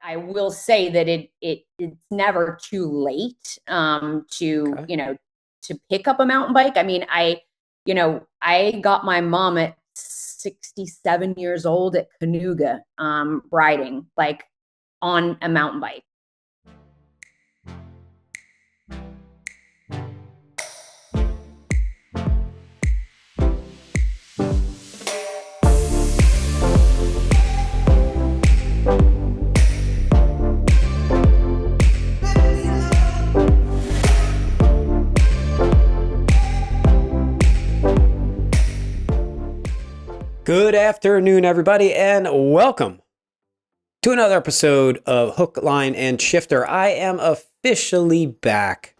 I will say that it's never too late to, Okay. to pick up a mountain bike. I mean, I got my mom at 67 years old at Canuga riding like on a mountain bike. Good afternoon, everybody, and welcome to another episode of Hook, Line, and Shifter. I am officially back.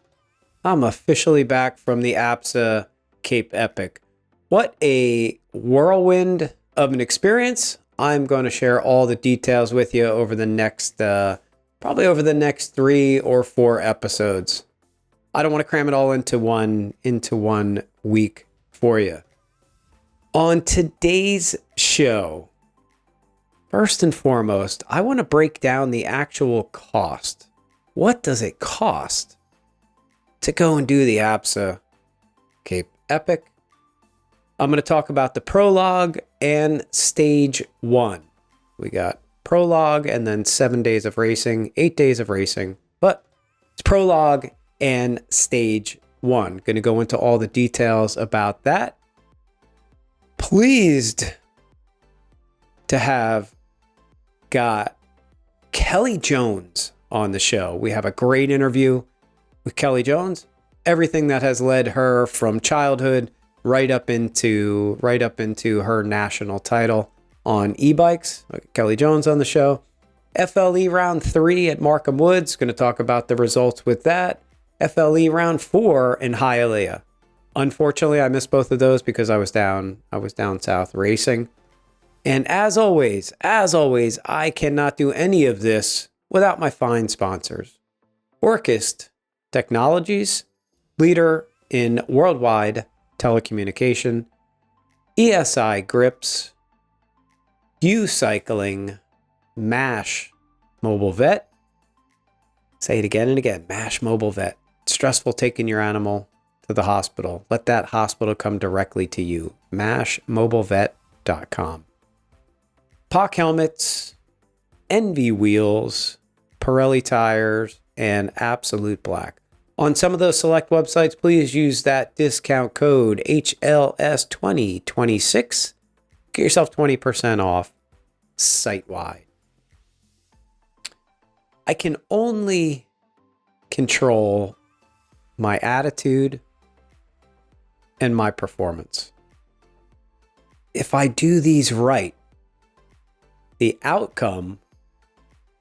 I'm officially back from the Absa Cape Epic. What a whirlwind of an experience. I'm going to share all the details with you over the next, probably over the next 3 or 4 episodes. I don't want to cram it all into one week for you. On today's show, first and foremost, I want to break down the actual cost. What does it cost to go and do the Absa Cape Epic? I'm going to talk about the Prologue and Stage One. We got Prologue and then 7 days of racing, 8 days of racing, but it's Prologue and Stage One. Going to go into all the details about that. Pleased to have got Kelly Jones on the show. We have a great interview with Kelly Jones. Everything that has led her from childhood right up into her national title on e-bikes. Kelly Jones on the show. FLE round 3 at Markham Woods. Going to talk about the results with that. FLE round 4 in Hialeah. Unfortunately, I missed both of those because I was down south racing. And as always, I cannot do any of this without my fine sponsors. Orchist Technologies, leader in worldwide telecommunication. ESI Grips, U Cycling, MASH Mobile Vet. Say it again and again, MASH Mobile Vet. It's stressful taking your animal to the hospital. Let that hospital come directly to you. mashmobilevet.com. POC helmets, Envy wheels, Pirelli tires, and Absolute Black. On some of those select websites, please use that discount code HLS2026. Get yourself 20% off site-wide. I can only control my attitude and my performance. If I do these right, the outcome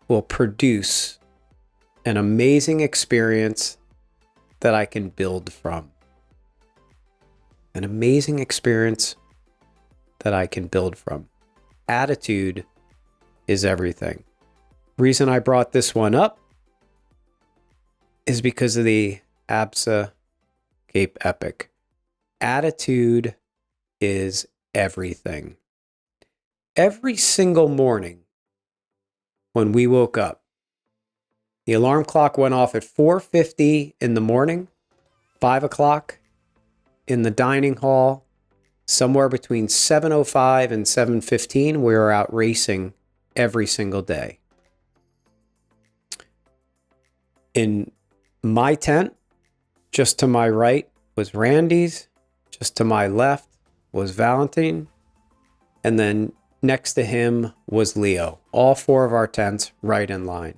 will produce an amazing experience that I can build from. An amazing experience that I can build from. Attitude is everything. Reason I brought this one up is because of the Absa Cape Epic. Attitude is everything. Every single morning when we woke up, the alarm clock went off at 4:50 in the morning, 5 o'clock in the dining hall, somewhere between 7:05 and 7:15, we were out racing every single day. In my tent, just to my right was Randy's, just to my left was Valentine, and then next to him was Leo. All 4 of our tents right in line.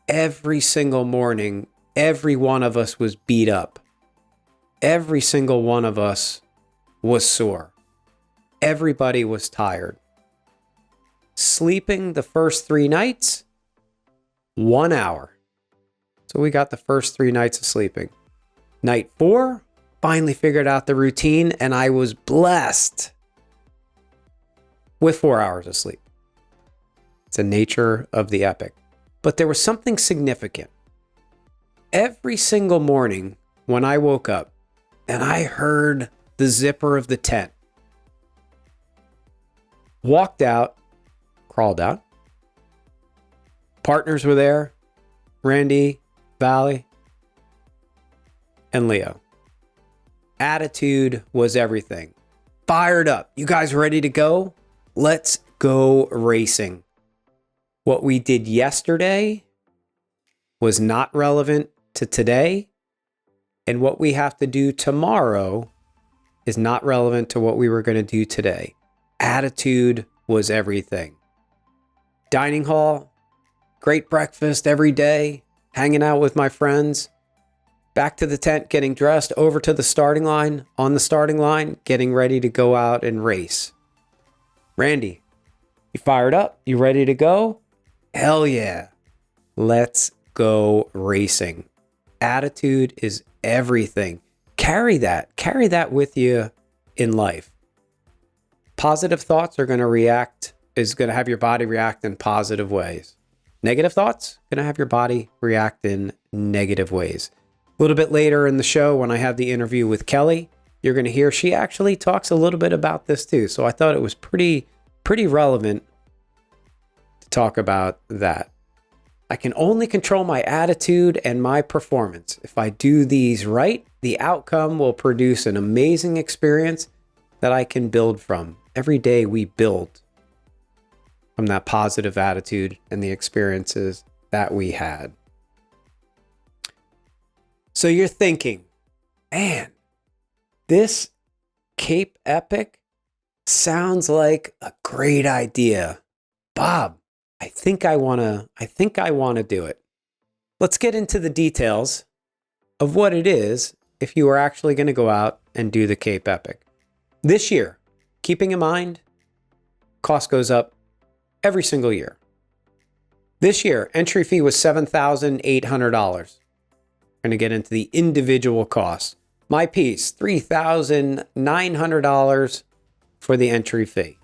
Every single morning, every one of us was beat up. Every single one of us was sore. Everybody was tired. Sleeping the first 3 nights, 1 hour. So we got the first 3 nights of sleeping. Night 4, finally figured out the routine, and I was blessed with 4 hours of sleep. It's the nature of the epic. But there was something significant. Every single morning when I woke up and I heard the zipper of the tent, walked out, crawled out, Partners were there, Randy, Valley, and Leo. Attitude was everything. Fired up. You guys ready to go? Let's go racing. What we did yesterday was not relevant to today, and what we have to do tomorrow is not relevant to what we were going to do today. Attitude was everything. Dining hall, great breakfast every day, hanging out with my friends. Back to the tent, getting dressed, over to the starting line, on the starting line, getting ready to go out and race. Randy, you fired up? You ready to go? Hell yeah. Let's go racing. Attitude is everything. Carry that with you in life. Positive thoughts are going to have your body react in positive ways. Negative thoughts going to have your body react in negative ways. A little bit later in the show, when I have the interview with Kelly, you're going to hear she actually talks a little bit about this too. So I thought it was pretty relevant to talk about that. I can only control my attitude and my performance. If I do these right, the outcome will produce an amazing experience that I can build from. Every day we build from that positive attitude and the experiences that we had. So you're thinking, man, this Cape Epic sounds like a great idea. Bob, I think I want to do it. Let's get into the details of what it is if you are actually going to go out and do the Cape Epic. This year, keeping in mind, cost goes up every single year. This year, entry fee was $7,800. Going to get into the individual costs. My piece, $3,900 for the entry fee.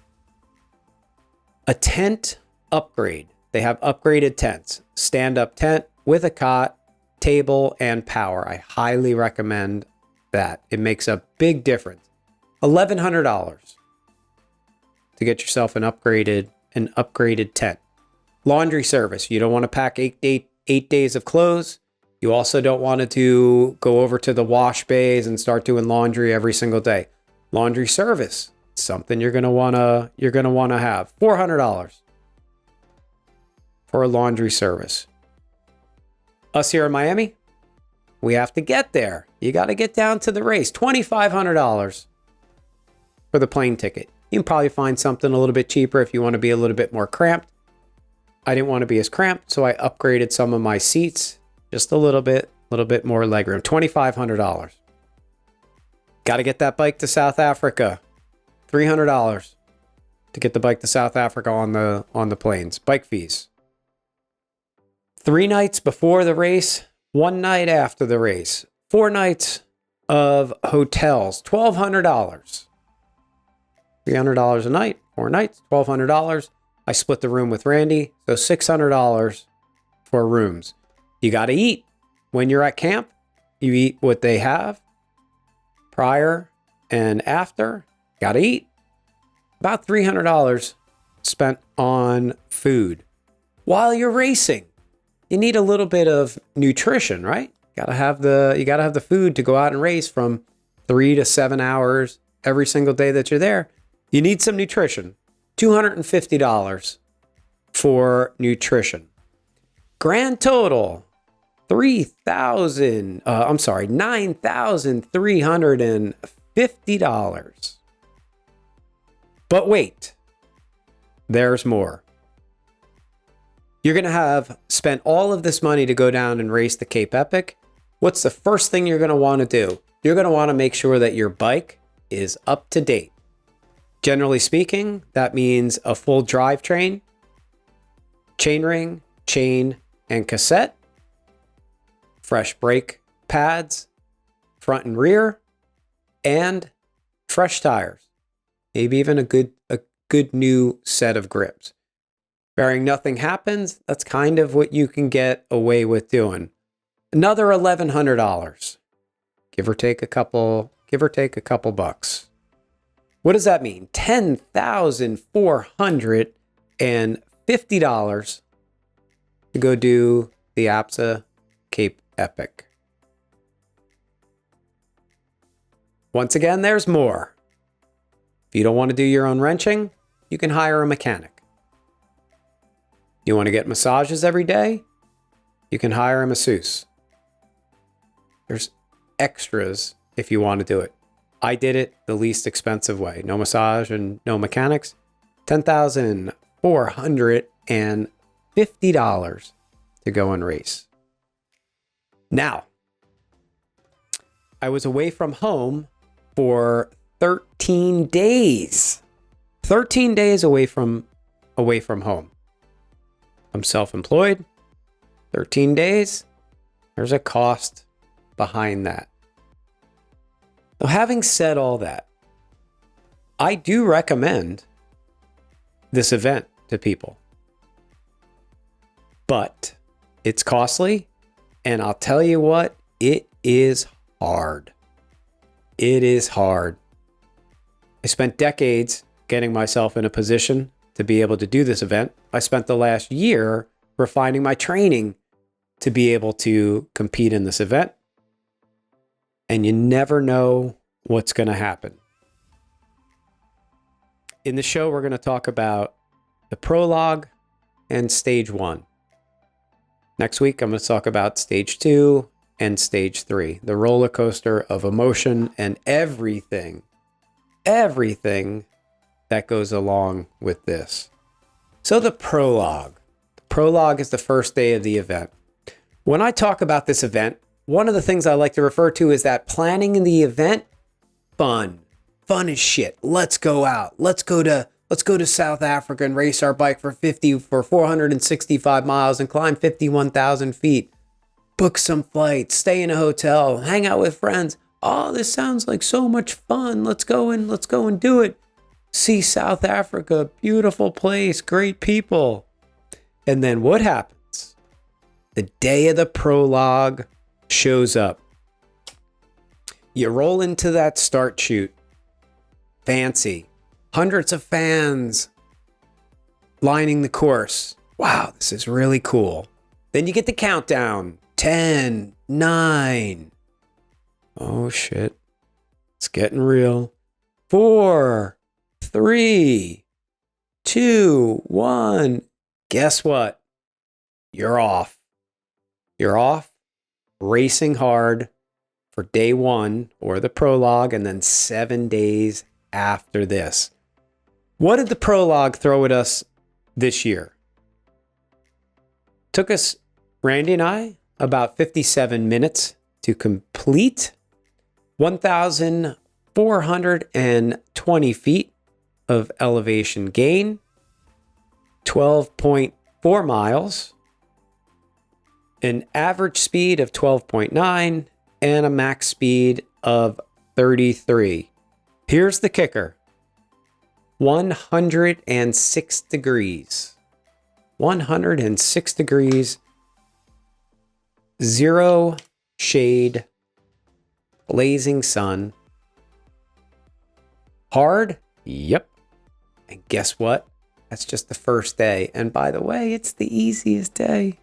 A tent upgrade. They have upgraded tents. Stand-up tent with a cot, table, and power. I highly recommend that. It makes a big difference. $1,100 to get yourself an upgraded tent. Laundry service. You don't want to pack eight days of clothes. You also don't want to go over to the wash bays and start doing laundry every single day. Laundry service, something you're gonna wanna have. $400 for a laundry service. Us here in Miami, we have to get there. You got to get down to the race. $2,500 for the plane ticket. You can probably find something a little bit cheaper if you want to be a little bit more cramped. I didn't want to be as cramped, so I upgraded some of my seats. Just a little bit more legroom. $2,500. Got to get that bike to South Africa. $300 to get the bike to South Africa on the planes. Bike fees. 3 nights before the race, 1 night after the race. 4 nights of hotels. $1,200. $300 a night. 4 nights. $1,200. I split the room with Randy, so $600 for rooms. You got to eat. When you're at camp, you eat what they have prior and after. Got to eat. About $300 spent on food. While you're racing, you need a little bit of nutrition, right? You gotta have the food to go out and race from 3 to 7 hours every single day that you're there. You need some nutrition. $250 for nutrition. Grand total, $9,350. But wait, there's more. You're going to have spent all of this money to go down and race the Cape Epic. What's the first thing you're going to want to do? You're going to want to make sure that your bike is up to date. Generally speaking, that means a full drivetrain, chainring, chain, and cassette, fresh brake pads, front and rear, and fresh tires. Maybe even a good new set of grips. Barring nothing happens, that's kind of what you can get away with doing. Another $1,100, give or take a couple bucks. What does that mean? $10,450 to go do the Absa Cape Epic. Once again, there's more. If you don't want to do your own wrenching, you can hire a mechanic. You want to get massages every day? You can hire a masseuse. There's extras if you want to do it. I did it the least expensive way. No massage and no mechanics. $10,450 to go and race. Now, I was away from home for 13 days. 13 days away from home. I'm self-employed. 13 days. There's a cost behind that. Now, having said all that, I do recommend this event to people. But it's costly, and I'll tell you what, it is hard. It is hard. I spent decades getting myself in a position to be able to do this event. I spent the last year refining my training to be able to compete in this event. And you never know what's going to happen. In the show, we're going to talk about the Prologue and Stage One. Next week, I'm going to talk about Stage Two and Stage Three, the roller coaster of emotion and everything that goes along with this. So the Prologue. The Prologue is the first day of the event. When I talk about this event, one of the things I like to refer to is that planning in the event, fun as shit. Let's go out. Let's go to South Africa and race our bike for 465 miles and climb 51,000 feet. Book some flights, stay in a hotel, hang out with friends. Oh, this sounds like so much fun. Let's go and do it. See South Africa, beautiful place, great people. And then what happens? The day of the Prologue shows up. You roll into that start chute. Fancy. Hundreds of fans lining the course. Wow, this is really cool. Then you get the countdown. 10, 9. Oh shit. It's getting real. 4, 3, 2, 1. Guess what? You're off. You're off racing hard for day one or the Prologue and then 7 days after this. What did the Prologue throw at us this year? Took us, Randy and I, about 57 minutes to complete 1,420 feet of elevation gain, 12.4 miles, an average speed of 12.9, and a max speed of 33. Here's the kicker. 106 degrees. 106 degrees. Zero shade. Blazing sun. Hard? Yep. And guess what? That's just the first day. And by the way, it's the easiest day.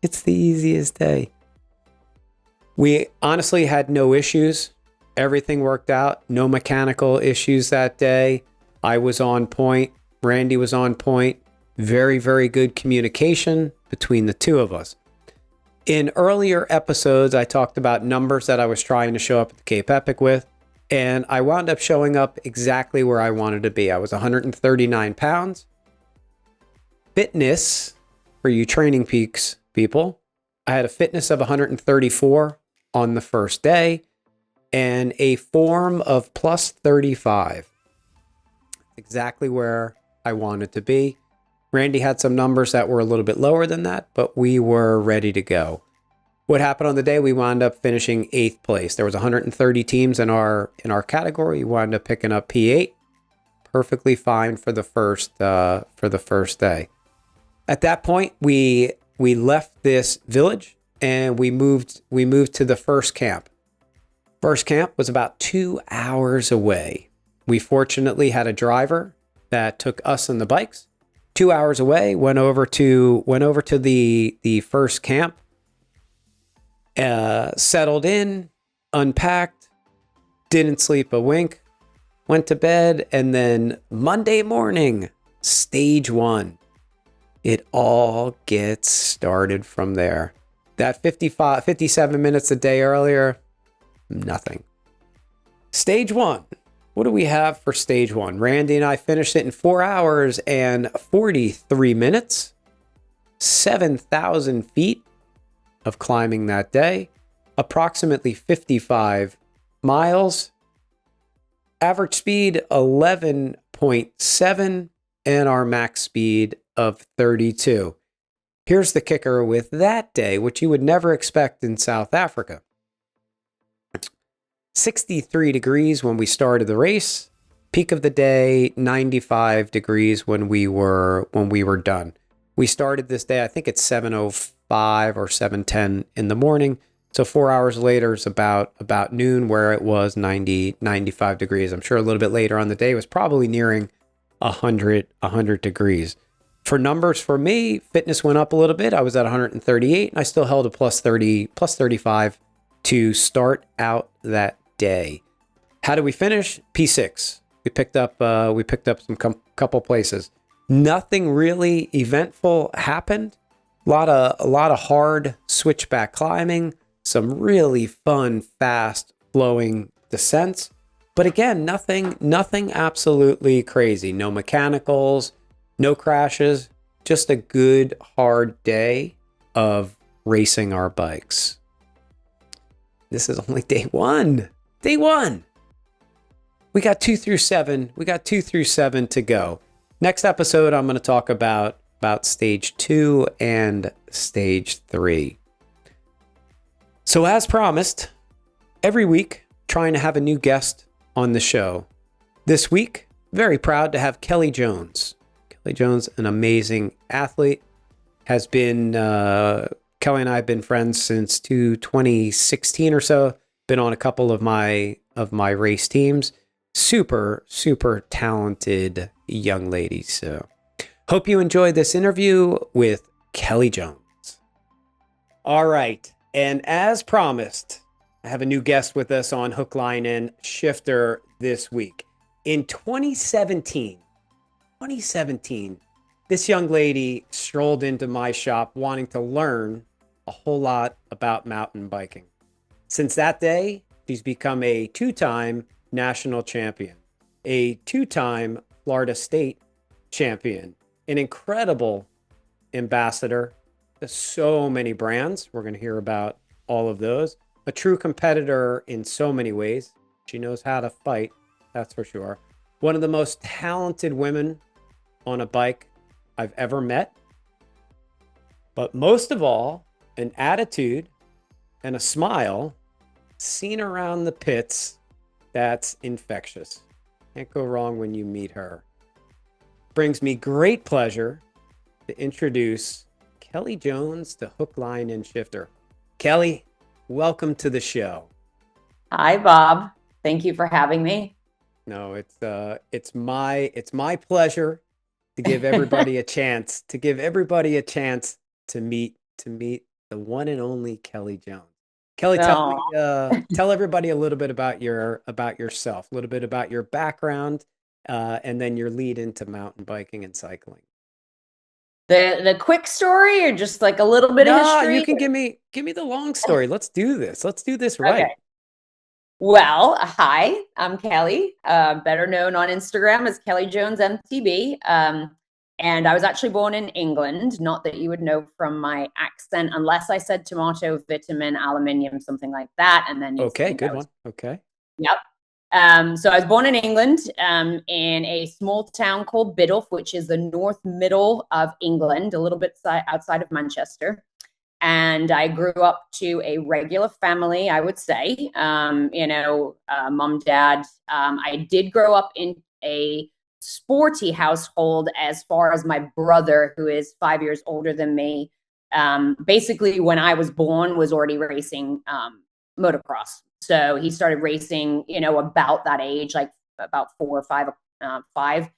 It's the easiest day. We honestly had no issues. Everything worked out. No mechanical issues that day. I was on point. Randy was on point. Very, very good communication between the two of us. In earlier episodes, I talked about numbers that I was trying to show up at the Cape Epic with, and I wound up showing up exactly where I wanted to be. I was 139 pounds. Fitness, for you Training Peaks people, I had a fitness of 134 on the first day and a form of plus 35. Exactly where I wanted to be. Randy had some numbers that were a little bit lower than that, but we were ready to go. What happened on the day? We wound up finishing 8th place. There was 130 teams in our category. We wound up picking up P8. Perfectly fine for the first day. At that point, we left this village and we moved to the first camp. First camp was about 2 hours away. We fortunately had a driver that took us and the bikes 2 hours away. Went over to the first camp. Settled in, unpacked, didn't sleep a wink, went to bed, and then Monday morning, stage one. It all gets started from there. That 57 minutes a day earlier, nothing. Stage one. What do we have for stage one? Randy and I finished it in 4 hours and 43 minutes, 7,000 feet of climbing that day, approximately 55 miles, average speed 11.7, and our max speed of 32. Here's the kicker with that day, which you would never expect in South Africa. 63 degrees when we started the race, peak of the day 95 degrees when we were done. We started this day, I think it's 7:05 or 7:10 in the morning. So 4 hours later is about noon, where it was 95 degrees. I'm sure a little bit later on the day it was probably nearing 100 degrees. For numbers for me, fitness went up a little bit. I was at 138 and I still held a plus 35 to start out that day. How did we finish? P6. We picked up some couple places. Nothing really eventful happened. A lot of hard switchback climbing, some really fun, fast flowing descents. But again, nothing absolutely crazy. No mechanicals, no crashes, just a good hard day of racing our bikes. This is only day one. Day one. We got 2 through 7. We got 2 through 7 to go. Next episode, I'm going to talk about stage 2 and stage 3. So as promised, every week, trying to have a new guest on the show. This week, very proud to have Kelly Jones. Kelly Jones, an amazing athlete, has been, Kelly and I have been friends since 2016 or so. Been on a couple of my race teams. Super, super talented young lady. So hope you enjoyed this interview with Kelly Jones. All right. And as promised, I have a new guest with us on Hook, Line, and Shifter this week. In 2017, this young lady strolled into my shop wanting to learn a whole lot about mountain biking. Since that day, she's become a 2-time national champion, a 2-time Florida State champion, an incredible ambassador to so many brands. We're going to hear about all of those. A true competitor in so many ways. She knows how to fight, that's for sure. One of the most talented women on a bike I've ever met. But most of all, an attitude and a smile seen around the pits that's infectious. Can't go wrong when you meet her. Brings me great pleasure to introduce Kelly Jones to Hook, Line, and Shifter. Kelly, welcome to the show. Hi, Bob. Thank you for having me. No, it's my pleasure to give everybody a chance to meet the one and only Kelly Jones. Kelly, tell everybody a little bit about yourself, a little bit about your background, and then your lead into mountain biking and cycling. The quick story, or just like a little bit of history? You can give me the long story. Let's do this. Let's do this right. Okay. Well, hi, I'm Kelly, better known on Instagram as Kelly Jones MTB. And I was actually born in England, not that you would know from my accent, unless I said tomato, vitamin, aluminium, something like that. And then okay, good one. Okay. Yep. So I was born in England, in a small town called Biddulph, which is the north middle of England, a little bit outside of Manchester. And I grew up to a regular family, I would say, mom, dad. I did grow up in a sporty household as far as my brother, who is 5 years older than me. Basically, when I was born, was already racing motocross. So he started racing, about that age, like about 4 or 5.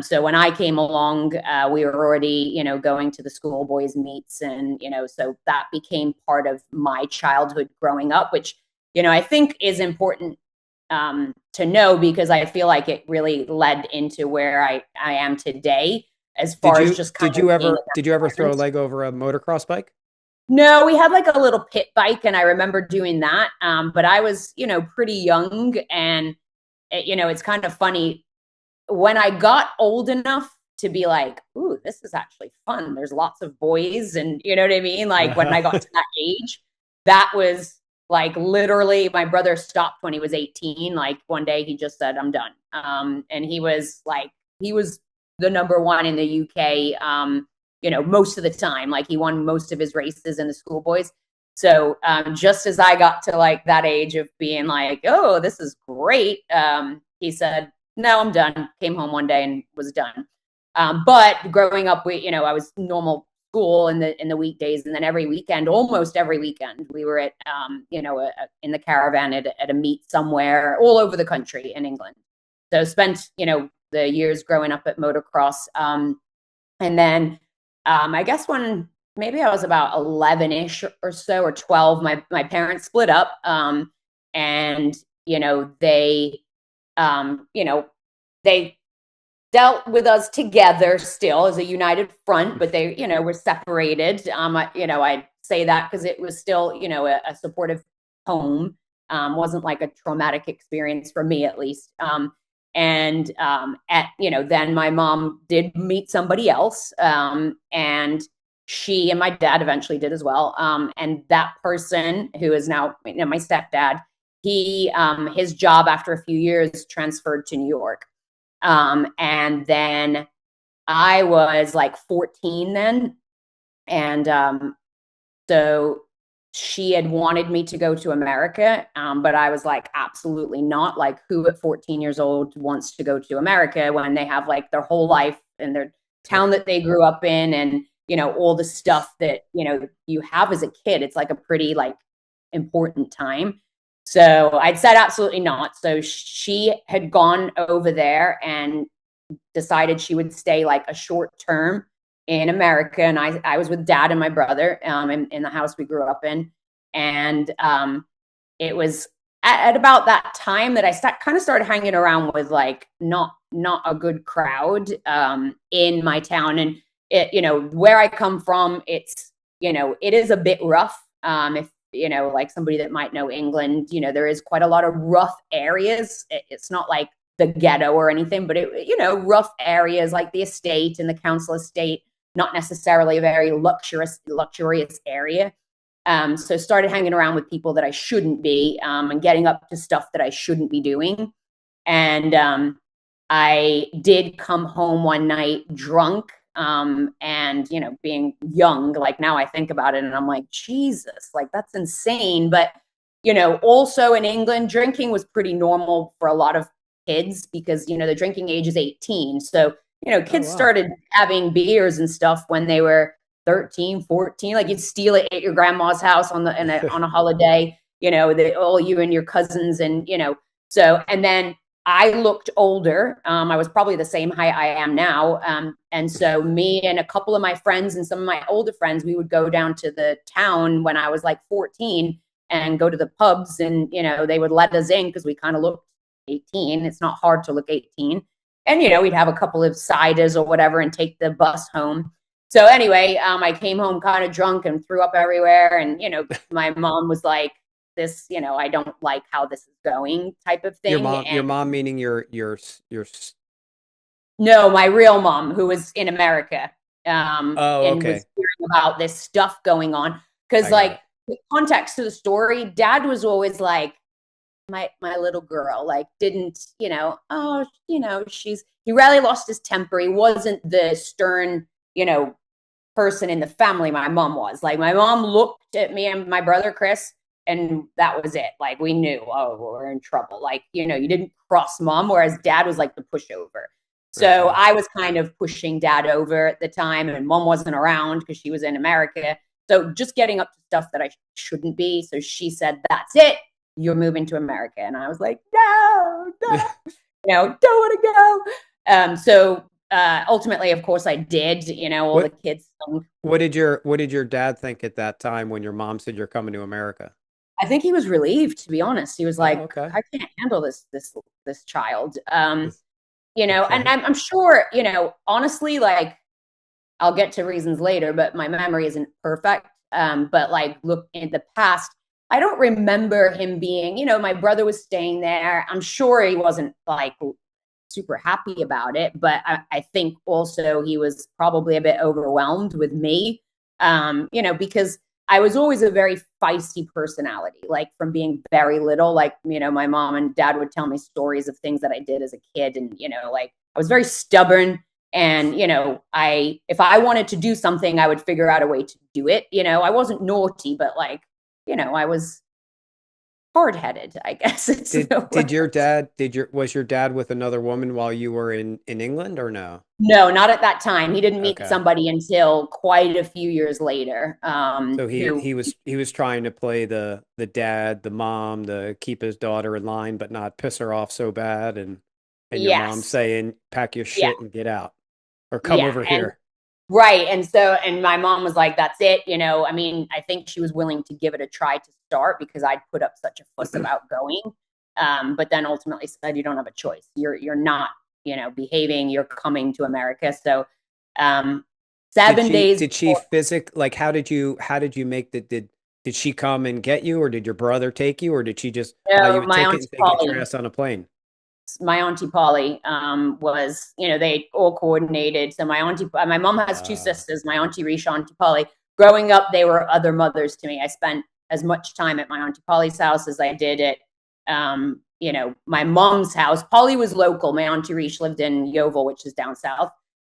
So when I came along, we were already, going to the schoolboys meets, and, so that became part of my childhood growing up, which, I think is important to know, because I feel like it really led into where I am today, as far as just kind did of you being in ever that did you ever throw a environment. leg over a motocross bike? No, we had like a little pit bike, and I remember doing that. But I was, pretty young, and it's kind of funny when I got old enough to be like, ooh, this is actually fun. There's lots of boys, and you know what I mean? Like when I got to that age, that was like literally my brother stopped when he was 18. Like one day he just said, I'm done. And he was the number one in the UK, most of the time. Like he won most of his races in the schoolboys. So just as I got to like that age of being like, oh, this is great, he said, no, I'm done. Came home one day and was done. But growing up, I was normal school in the weekdays, and then every weekend, almost every weekend, we were at in the caravan at a meet somewhere all over the country in England. So spent the years growing up at motocross, and then I guess when maybe I was about 11-ish or so, or 12, my parents split up, and they they dealt with us together still as a united front, but they, were separated. I say that because it was still, a supportive home. Wasn't like a traumatic experience for me, at least. Then my mom did meet somebody else, and she and my dad eventually did as well. And that person, who is now, my stepdad, his job after a few years transferred to New York. And then I was like 14 then. And so she had wanted me to go to America, but I was like, absolutely not. Like, who at 14 years old wants to go to America when they have like their whole life in their town that they grew up in, and, all the stuff that, you have as a kid? It's like a pretty like important time. So I'd said absolutely not. So she had gone over there and decided she would stay like a short term in America. And I was with dad and my brother, in the house we grew up in. And it was at about that time that I kind of started hanging around with like not a good crowd in my town. And where I come from, it's, it is a bit rough. If like somebody that might know England, there is quite a lot of rough areas. It's not like the ghetto or anything, but rough areas like the estate and the council estate, not necessarily a very luxurious area. So started hanging around with people that I shouldn't be, and getting up to stuff that I shouldn't be doing. And I did come home one night drunk, and being young, like now I think about it and I'm like, Jesus, like that's insane. But also in England, drinking was pretty normal for a lot of kids, because the drinking age is 18. So kids started having beers and stuff when they were 13, 14. Like you'd steal it at your grandma's house on a holiday, all you and your cousins, and so. And then I looked older. I was probably the same height I am now. And so me and a couple of my friends and some of my older friends, we would go down to the town when I was like 14 and go to the pubs, and they would let us in because we kind of looked 18. It's not hard to look 18. And we'd have a couple of ciders or whatever and take the bus home. So anyway, I came home kind of drunk and threw up everywhere. And my mom was like, this, I don't like how this is going, type of thing. Your mom meaning your No, my real mom, who was in America, Oh, and okay. was hearing about this stuff going on. Because like the context to the story, dad was always like, my little girl, like didn't, oh, he rarely lost his temper. He wasn't the stern, person in the family my mom was. Like my mom looked at me and my brother Chris, and that was it. Like we knew, oh, we're in trouble. Like, you didn't cross mom, whereas dad was like the pushover. So I was kind of pushing dad over at the time, and mom wasn't around because she was in America. So just getting up to stuff that I shouldn't be. So she said, that's it. You're moving to America. And I was like, no, don't want to go. Ultimately, of course, I did. All the What kids. what did your dad think at that time when your mom said you're coming to America? I think he was relieved, to be honest. He was Oh, like, okay. I can't handle this child. This- And Okay. I'm sure, honestly, like I'll get to reasons later, but my memory isn't perfect. But like look in the past, I don't remember him being, my brother was staying there. I'm sure he wasn't like super happy about it, but I think also he was probably a bit overwhelmed with me, because I was always a very feisty personality, like from being very little. Like, my mom and dad would tell me stories of things that I did as a kid. And, like I was very stubborn. And, if I wanted to do something, I would figure out a way to do it. I wasn't naughty, but like, I was hard headed, I guess. Is the Did word. your dad was your dad with another woman while you were in England or no? No, not at that time. He didn't meet Okay. somebody until quite a few years later. So he Who, he was he was trying to play the dad, the mom, to keep his daughter in line, but not piss her off so bad, and your mom yes, saying, "Pack your yeah, shit and get out," or "Come yeah, over and here." right, and my mom was like, "That's it." I mean, I think she was willing to give it a try to start because I'd put up such a fuss about going, but then ultimately said, "You don't have a choice. You're not, behaving. You're coming to America." So, um, Did 7 days she before. like how did you make the did she come and get you, or did your brother take you, or did she just buy you No, a ticket and say get your ass on a plane? my auntie Polly was, they all coordinated. So my mom has two Uh, sisters, my auntie Risha, auntie Polly. Growing up, they were other mothers to me. I spent as much time at my auntie Polly's house as I did at, my mom's house. Polly was local. My auntie Rish lived in Yeovil, which is down south.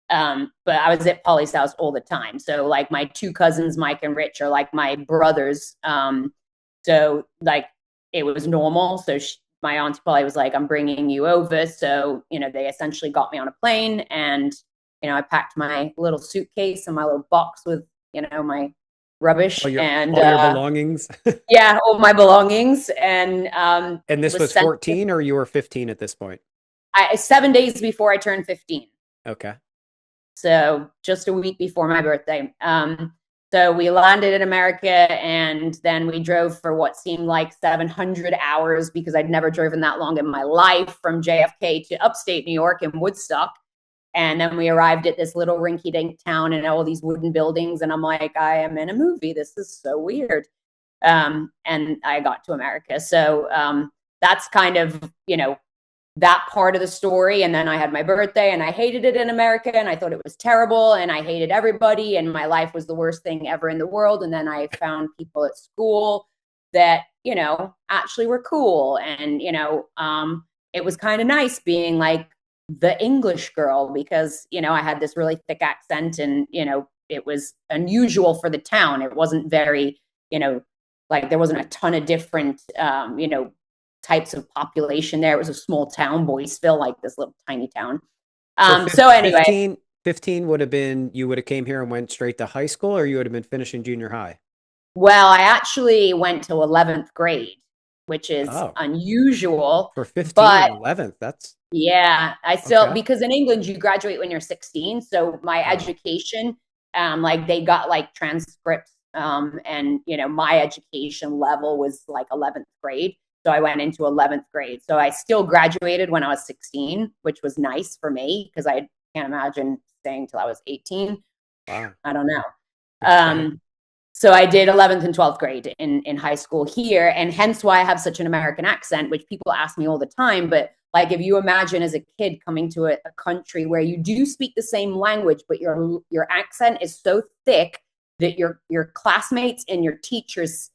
But I was at Polly's house all the time. So like my two cousins, Mike and Rich, are like my brothers. So like it was normal. So my auntie Polly was like, I'm bringing you over. So, they essentially got me on a plane and, I packed my little suitcase and my little box with, my rubbish and, all your belongings. yeah, all my belongings. And And this was was sent 14 or you were 15 at this point? 7 days before I turned 15. Okay. So just a week before my birthday. So we landed in America and then we drove for what seemed like 700 hours because I'd never driven that long in my life from JFK to upstate New York in Woodstock. And then we arrived at this little rinky dink town and all these wooden buildings. And I'm like, I am in a movie. This is so weird. And I got to America. So that's kind of, that part of the story. And then I had my birthday and I hated it in America and I thought it was terrible and I hated everybody and my life was the worst thing ever in the world. And then I found people at school that, actually were cool. And, it was kind of nice being like the English girl because, I had this really thick accent and, it was unusual for the town. It wasn't very, like there wasn't a ton of different, types of population there. It was a small town, Boyceville, like this little tiny town. So So anyway, 15 would have been, you would have came here and went straight to high school, or you would have been finishing junior high? well, I actually went to 11th grade, which is Oh, unusual, for 15 but and 11th. That's yeah, I still, okay. because in England you graduate when you're 16. So my Oh, education, like they got like transcripts, and my education level was like 11th grade. So I went into 11th grade. So I still graduated when I was 16, which was nice for me because I can't imagine staying till I was 18. wow. I don't know. Okay. Um, so I did 11th and 12th grade in high school here, and hence why I have such an American accent, which people ask me all the time. But like, if you imagine as a kid coming to a country where you do speak the same language, but your accent is so thick that your classmates and your teachers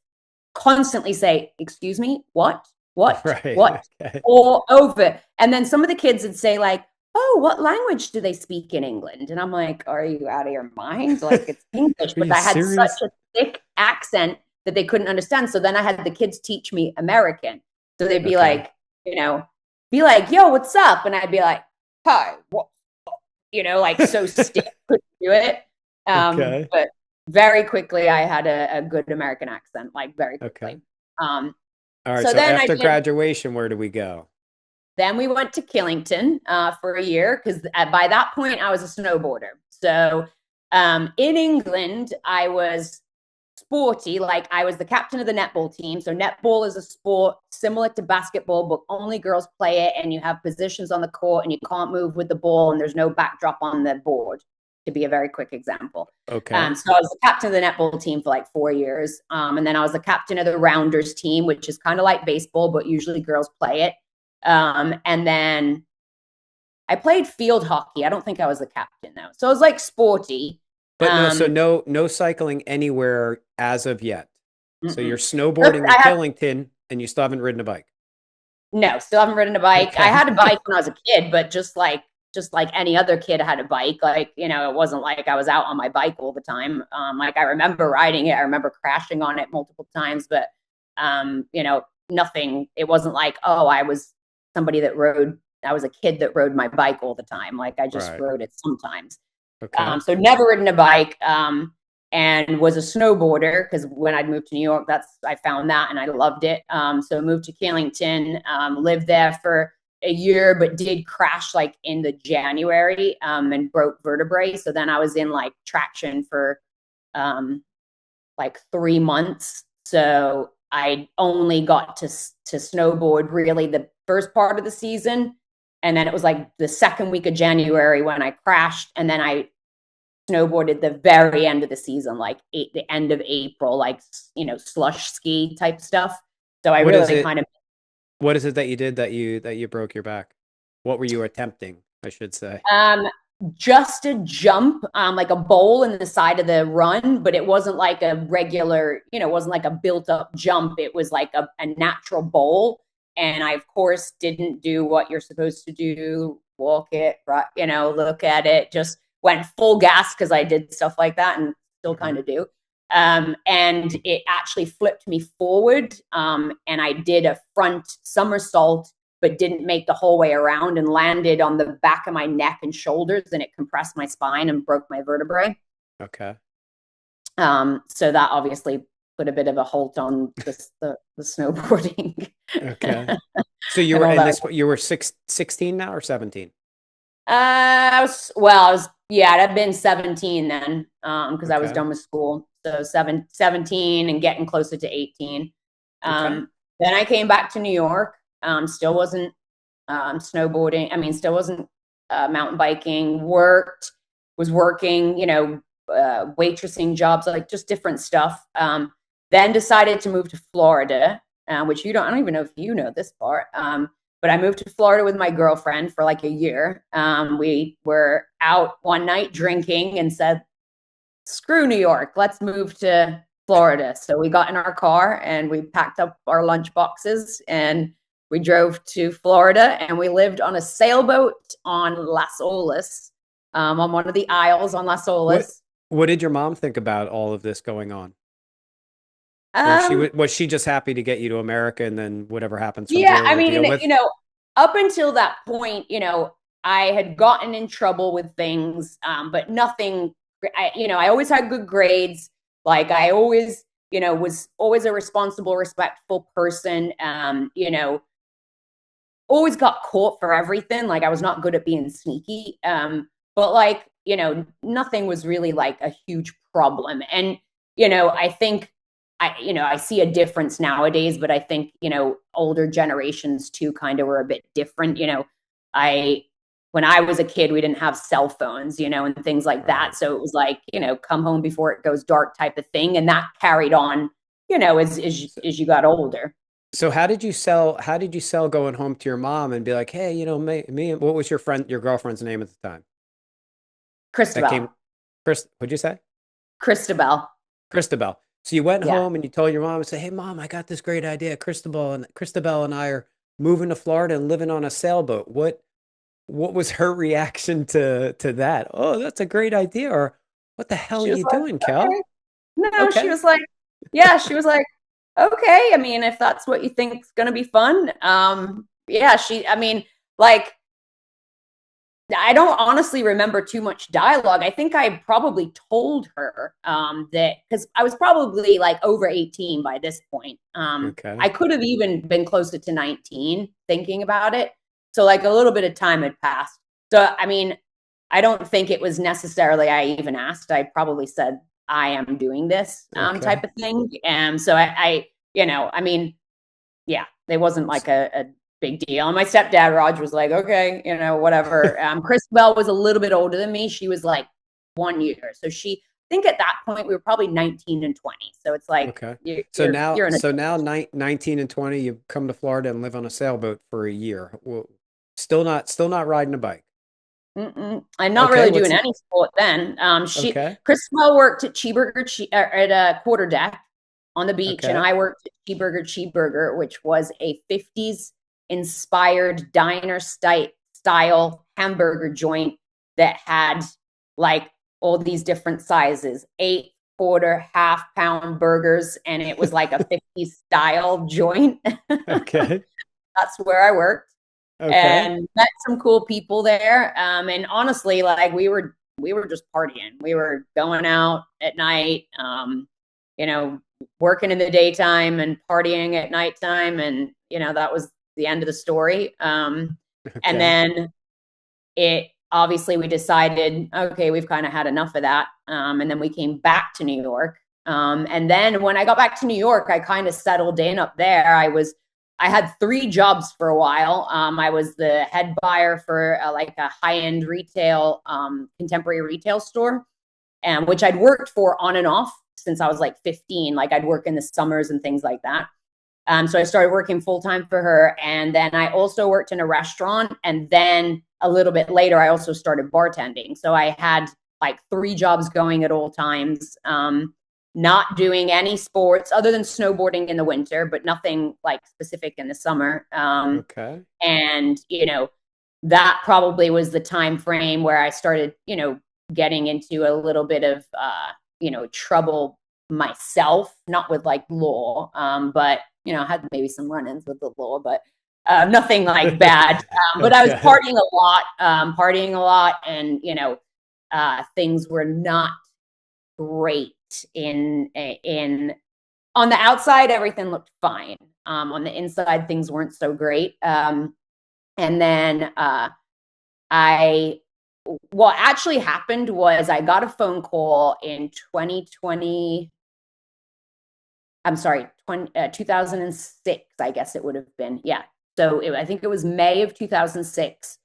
constantly say, "Excuse me, Right. what?" Okay. All over. And then some of the kids would say, like, "Oh, what language do they speak in England?" And I'm like, "Are you out of your mind? Like, it's English." Are But you I had such serious? a thick accent that they couldn't understand. So then I had the kids teach me American. So they'd be Okay. like, "Yo, what's up?" And I'd be like, "Hi, what?" Like so stiff, couldn't do it. Okay. But very quickly, I had a good American accent, like very quickly. Okay. Um, All right. so So then I after did graduation, where do we go? Then we went to Killington for a year because by that point I was a snowboarder. So in England, I was sporty. Like I was the captain of the netball team. So netball is a sport similar to basketball, but only girls play it. And you have positions on the court and you can't move with the ball and there's no backdrop on the board, to be a very quick example. Okay. So I was the captain of the netball team for like 4 years. And then I was the captain of the rounders team, which is kind of like baseball, but usually girls play it. And then I played field hockey. I don't think I was the captain though. So I was like sporty. But no cycling anywhere as of yet. So you're Look, snowboarding in Killington and you still haven't ridden a bike. No, still haven't ridden a bike. Okay. I had a bike when I was a kid, but just like any other kid had a bike. Like, it wasn't like I was out on my bike all the time. Like I remember riding it. I remember crashing on it multiple times, but nothing. It wasn't like, oh, I was a kid that rode my bike all the time. Like I just rode it sometimes. Okay. So never ridden a bike. And was a snowboarder because when I'd moved to New York, I found that and I loved it. So moved to Killington, lived there for a year, but did crash like in the January and broke vertebrae. So then I was in like traction for like 3 months. So I only got to snowboard really the first part of the season. And then it was like the second week of January when I crashed. And then I snowboarded the very end of the season, like the end of April, like, slush ski type stuff. So I really kind of. What is it that you did that you broke your back? What were you attempting, I should say? Just a jump, like a bowl in the side of the run, but it wasn't like a regular, it wasn't like a built up jump. It was like a natural bowl. And I, of course, didn't do what you're supposed to do, walk it, look at it, just went full gas because I did stuff like that and still kind of do. And it actually flipped me forward. And I did a front somersault, but didn't make the whole way around and landed on the back of my neck and shoulders. And it compressed my spine and broke my vertebrae. Okay. So that obviously put a bit of a halt on the snowboarding. Okay. So you were in this, you were 16 now or 17? I'd have been 17 then, because I was done with school. So 17 and getting closer to 18. Then I came back to New York. Still wasn't snowboarding. I mean, still wasn't mountain biking. Was working, waitressing jobs, like just different stuff. Then decided to move to Florida, which I don't even know if you know this part. But I moved to Florida with my girlfriend for like a year. We were out one night drinking and said, screw New York, let's move to Florida. So we got in our car and we packed up our lunch boxes and we drove to Florida and we lived on a sailboat on Las Olas, on one of the isles on Las Olas. What did your mom think about all of this going on? Was she just happy to get you to America and then whatever happens from here I mean, up until that point, I had gotten in trouble with things, but nothing, I always had good grades. Like I always, was always a responsible, respectful person. Always got caught for everything. Like I was not good at being sneaky. But like, nothing was really like a huge problem. And, I think, I see a difference nowadays, but I think, older generations too kind of were a bit different. When I was a kid, we didn't have cell phones, and things like that. So it was like, come home before it goes dark type of thing. And that carried on, as you got older. So how did you sell going home to your mom and be like, hey, me, what was your girlfriend's name at the time? Christabel. What'd you say? Christabel. So you went home and you told your mom and said, hey, Mom, I got this great idea. Christabel and I are moving to Florida and living on a sailboat. What was her reaction to that? Oh, that's a great idea. Or what the hell are you doing, Kel? Okay. No, okay. She was like, okay. I mean, if that's what you think is going to be fun. I don't honestly remember too much dialogue. I think I probably told her that because I was probably like over 18 by this point. I could have even been closer to 19 thinking about it. So like a little bit of time had passed. So, I mean, I don't think it was necessarily I even asked. I probably said, I am doing this Okay. type of thing. And so I mean, yeah, it wasn't like a big deal. And my stepdad, Raj, was like, okay, whatever. Christabel was a little bit older than me. She was like 1 year. So I think at that point we were probably 19 and 20. So it's like, Okay. you're in a, So now 19 and 20, you come to Florida and live on a sailboat for a year. Well, still not riding a bike. I'm not Okay. really doing any sport then. Okay. Christabel worked at at a quarter deck on the beach, and Okay. I worked at Cheeseburger, which was a 50s inspired diner style hamburger joint that had like all these different sizes, 8 quarter, half-pound burgers, and it was like a 50s style joint. Okay. That's where I worked Okay. and met some cool people there. And honestly, like we were just partying. We were going out at night, you know, working in the daytime and partying at nighttime, and that was the end of the story. And Okay. then it obviously we decided, okay, we've kind of had enough of that. And then we came back to New York. And then when I got back to New York, I kind of settled in up there. I had 3 jobs for a while. I was the head buyer for like a high-end retail, contemporary retail store, and which I'd worked for on and off since I was like 15. Like I'd work in the summers and things like that. So I started working full time for her. And then I also worked in a restaurant. And then a little bit later, I also started bartending. So I had like 3 jobs going at all times, not doing any sports other than snowboarding in the winter, but nothing like specific in the summer. Okay. And, that probably was the time frame where I started, getting into a little bit of, trouble myself, not with like law, but I had maybe some run-ins with the law, but nothing like bad. But I was Okay. partying a lot, and things were not great. In On the outside, everything looked fine. On the inside, things weren't so great. And then I what actually happened was I got a phone call in 2020. I'm sorry, 2006, I guess it would have been. Yeah. So I think it was May of 2006.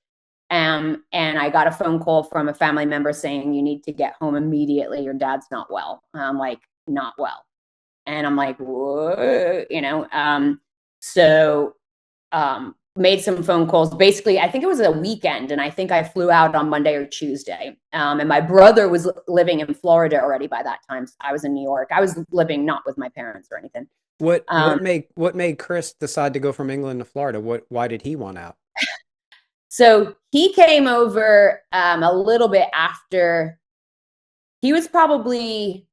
And I got a phone call from a family member saying, you need to get home immediately. Your dad's not well. I'm like, not well. And I'm like, what? So made some phone calls. Basically, I think it was a weekend, and I think I flew out on Monday or Tuesday. And my brother was living in Florida already by that time. So I was in New York. I was living not with my parents or anything. Um, What made Chris decide to go from England to Florida? Why did he want out? so he came over a little bit after. He was probably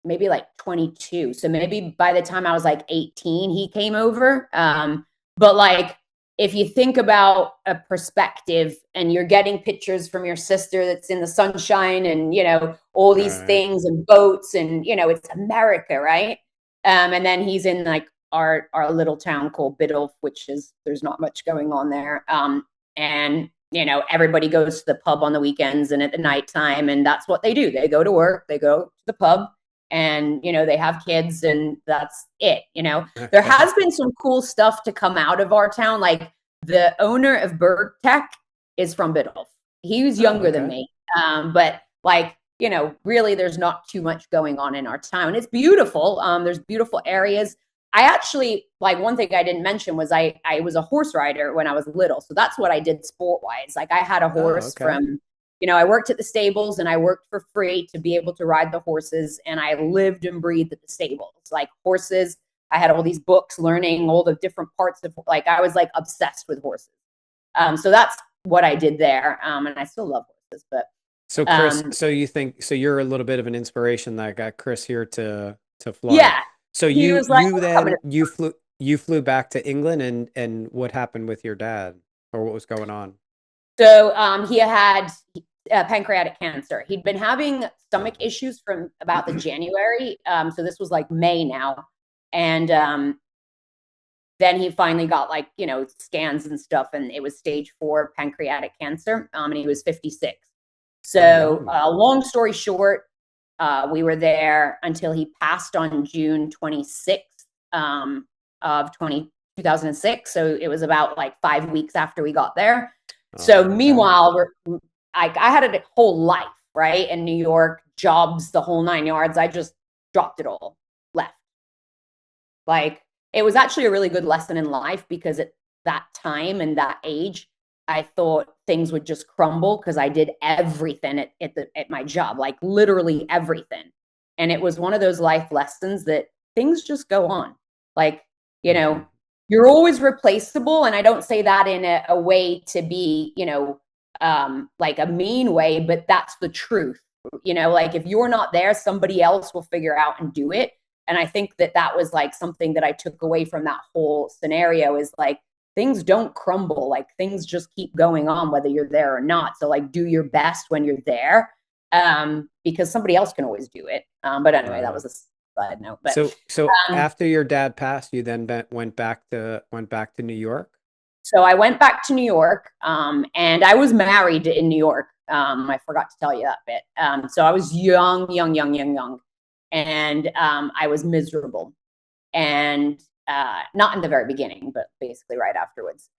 maybe like 22. So maybe by the time I was like 18, he came over. But like, if you think about a perspective and you're getting pictures from your sister that's in the sunshine and, all All these right. things and boats and, it's America, right? And then he's in like our little town called Biddulph, which is, there's not much going on there. And, everybody goes to the pub on the weekends and at the nighttime, and that's what they do. They go to work, they go to the pub, and they have kids, and that's it. There Okay. has been some cool stuff to come out of our town. Like the owner of Berg Tech is from Biddulph. He was Oh, younger than okay. me, but like really, there's not too much going on in our town. It's beautiful. There's beautiful areas. I actually, like, one thing I didn't mention was I was a horse rider when I was little, so that's what I did sport wise. Like I had a Oh, horse okay. from I worked at the stables and I worked for free to be able to ride the horses. And I lived and breathed at the stables, like horses. I had all these books learning all the different parts of, like, I was like obsessed with horses. So that's what I did there. And I still love horses, but So Chris, um, so you're a little bit of an inspiration that got Chris here to Florida. yeah, So he was like, I'm coming to. you flew back to England, and what happened with your dad, or what was going on? So he had pancreatic cancer. He'd been having stomach Oh. issues from about the January. So this was like May now. And then he finally got like, scans and stuff, and it was stage 4 pancreatic cancer. And he was 56. Oh, So, wow. long story short, we were there until he passed on June 26th of 2006. So it was about like 5 weeks after we got there. So Oh, okay. meanwhile, I had a whole life, right? In New York, jobs, the whole 9 yards. I just dropped it all, left. Like, it was actually a really good lesson in life, because at that time and that age, I thought things would just crumble because I did everything at my job, like literally everything. And it was one of those life lessons that things just go on. Like, you Hmm. know, you're always replaceable. And I don't say that in a way to be, like a mean way, but that's the truth. Like, if you're not there, somebody else will figure out and do it. And I think that was like something that I took away from that whole scenario, is like, things don't crumble. Like, things just keep going on, whether you're there or not. So like, do your best when you're there, because somebody else can always do it. But anyway, Right that on. was a side note. But So um, after your dad passed, you then went back to New York. so I went back to New York, and I was married in New York. I forgot to tell you that bit. So I was young, young, young, young, young, and I was miserable. And not in the very beginning, but basically right afterwards.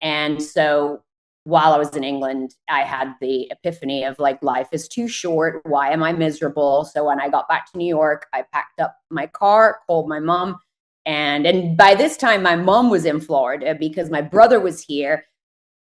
And so while I was in England, I had the epiphany of like, life is too short. Why am I miserable? So when I got back to New York, I packed up my car, called my mom. And by this time, my mom was in Florida because my brother was here.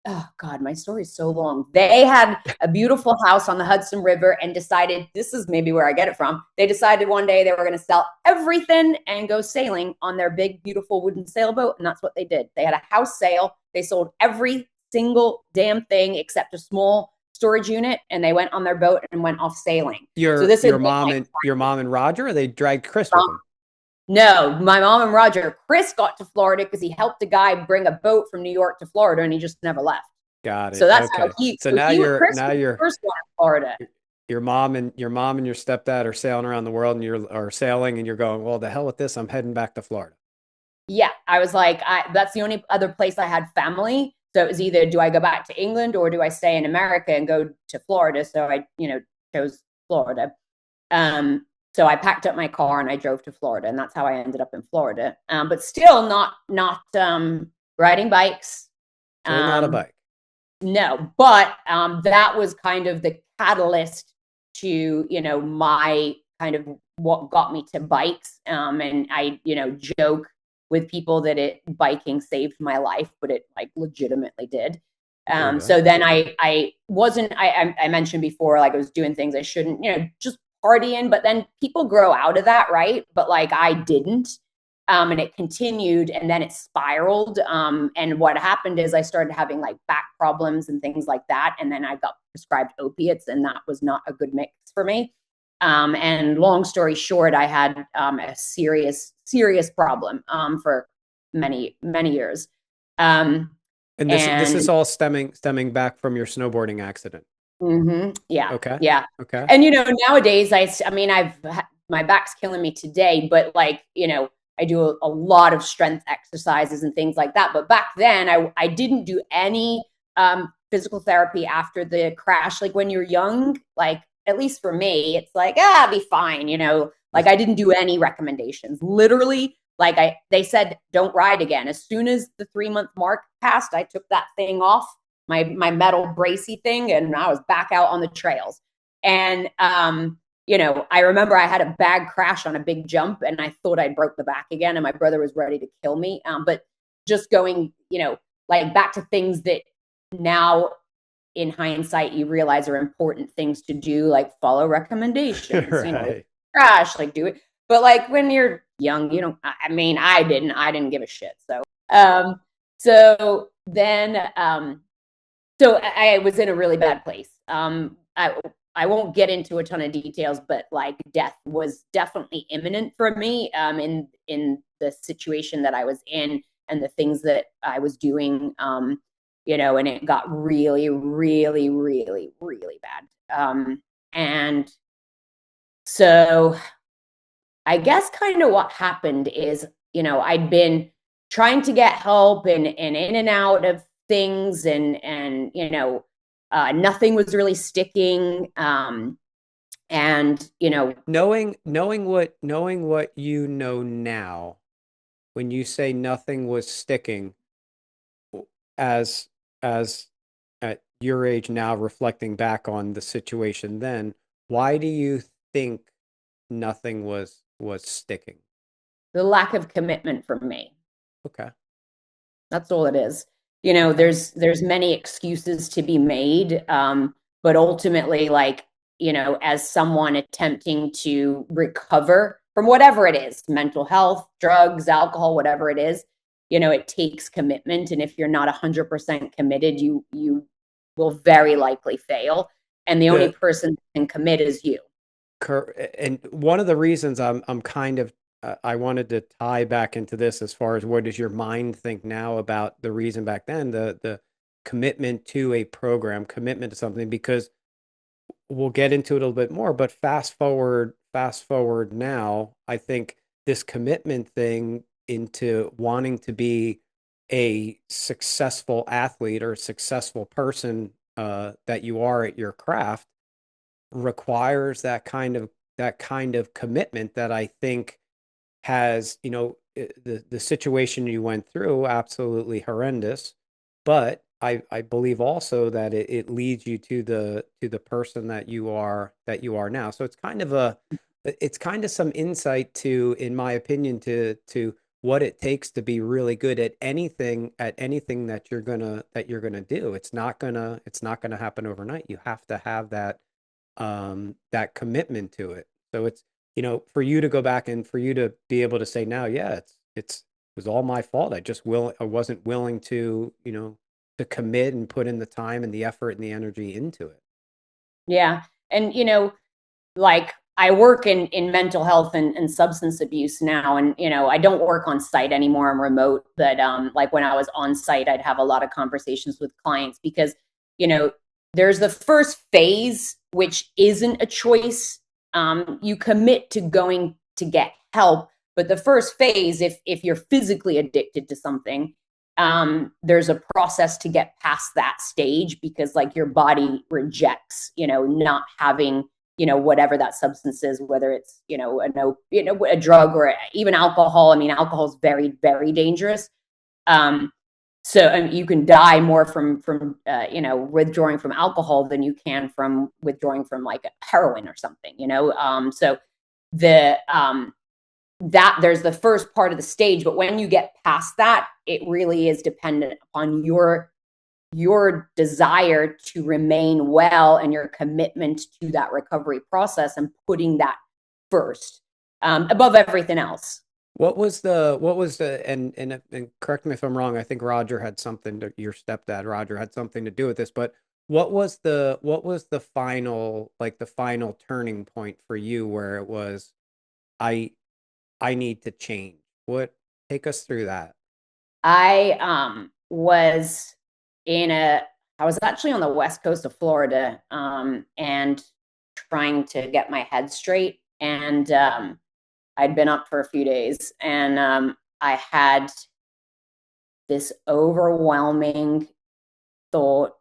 Oh God, my story is so long. They had a beautiful house on the Hudson River and decided, this is maybe where I get it from. They decided one day they were going to sell everything and go sailing on their big, beautiful wooden sailboat. And that's what they did. They had a house sale. They sold every single damn thing except a small storage unit. And they went on their boat and went off sailing. So this is Your mom and Roger, or they dragged Chris with like, them. no, my mom and Roger. Chris got to Florida because he helped a guy bring a boat from New York to Florida, and he just never left. Got So it. that's how Okay. he. So So now he you're Chris now was the you're first one in Florida. your mom and your stepdad are sailing around the world, and you're are sailing, and you're going, well, the hell with this. I'm heading back to Florida. Yeah, I was like, that's the only other place I had family. So it was either, do I go back to England or do I stay in America and go to Florida? So I, chose Florida. Um, so I packed up my car and I drove to Florida, and that's how I ended up in Florida. But still not riding bikes. Still not a Um, bike. no, but that was kind of the catalyst to, my kind of what got me to bikes. And I, joke with people that biking saved my life, but it like legitimately did. There you go. So then I wasn't, I mentioned before, like I was doing things I shouldn't, just partying, but then people grow out of that, right? But like I didn't. And it continued, and then it spiraled. And what happened is I started having like back problems and things like that. And then I got prescribed opiates, and that was not a good mix for me. And long story short, I had a serious, serious problem for many, many years. Um, And this and is all stemming back from your snowboarding accident. yeah, Okay. yeah. Okay. And nowadays, I mean, my back's killing me today, but like, I do a lot of strength exercises and things like that. But back then, I didn't do any physical therapy after the crash. Like when you're young, like at least for me, it's like, I'll be fine. Like I didn't do any recommendations. Literally, like they said, don't ride again. As soon as the 3-month mark passed, I took that thing off, my metal bracy thing, and I was back out on the trails. And I remember I had a bad crash on a big jump, and I thought I broke the back again, and my brother was ready to kill me. But just going, like back to things that now in hindsight you realize are important things to do, like follow recommendations, Right. crash, like do it. But like when you're young, you don't. I mean, I didn't give a shit. Um, so then, so I was in a really bad place. I won't get into a ton of details, but like death was definitely imminent for me in the situation that I was in and the things that I was doing. And it got really, really, really, really bad. And so I guess kind of what happened is, I'd been trying to get help and in and out of things, and nothing was really sticking. And knowing what you know now, when you say nothing was sticking, as as at your age now, reflecting back on the situation then, why do you think nothing was sticking? the lack of commitment from me. Okay. That's all it is. Okay. There's many excuses to be made, but ultimately, like, as someone attempting to recover from whatever it is, mental health, drugs, alcohol, whatever it is, it takes commitment. And if you're not 100% committed, you will very likely fail. And the only The person that can commit is you. And one of the reasons I'm kind of I wanted to tie back into this, as far as what does your mind think now about the reason back then, the commitment to a program, commitment to something, because we'll get into it a little bit more, but fast forward now, I think this commitment thing into wanting to be a successful athlete or a successful person, that you are at your craft, requires that kind of commitment that I think has, the situation you went through, absolutely horrendous, but I believe also that it leads you to the person that you are now. So it's kind of some insight to, in my opinion, to what it takes to be really good at anything that you're gonna do. It's not gonna happen overnight. You have to have that commitment to it. So it's, for you to go back and for you to be able to say now, yeah, it was all my fault. I wasn't willing to commit and put in the time and the effort and the energy into it. Yeah. And, like, I work in mental health and substance abuse now. And, I don't work on site anymore. I'm remote. But like, when I was on site, I'd have a lot of conversations with clients because, you know, there's the first phase, which isn't a choice. You commit to going to get help. But the first phase, if you're physically addicted to something, there's a process to get past that stage, because like your body rejects, not having, whatever that substance is, whether it's, a drug or even alcohol. I mean, alcohol is very, very dangerous. So you can die more from withdrawing from alcohol than you can from withdrawing from like heroin or something. So the that there's the first part of the stage, but when you get past that, it really is dependent upon your desire to remain well and your commitment to that recovery process and putting that first, above everything else. And correct me if I'm wrong, I think your stepdad Roger had something to do with this, but what was the final turning point for you, where it was, I I need to change? Take us through that. I was in a I was actually on the west coast of Florida, and trying to get my head straight. And I'd been up for a few days, and I had this overwhelming thought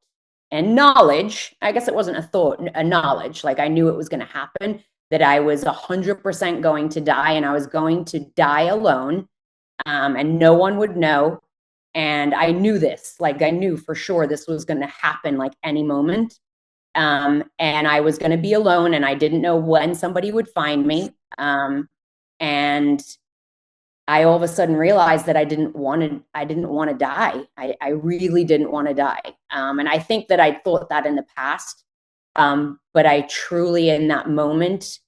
and knowledge. I guess it wasn't a thought, a knowledge. Like, I knew it was going to happen, that I was 100% going to die, and I was going to die alone, and no one would know. And I knew this, like, I knew for sure this was going to happen like any moment. And I was going to be alone, and I didn't know when somebody would find me. And I all of a sudden realized that I didn't want to die. I really didn't want to die. And I think that I thought that in the past. But I truly, in that moment,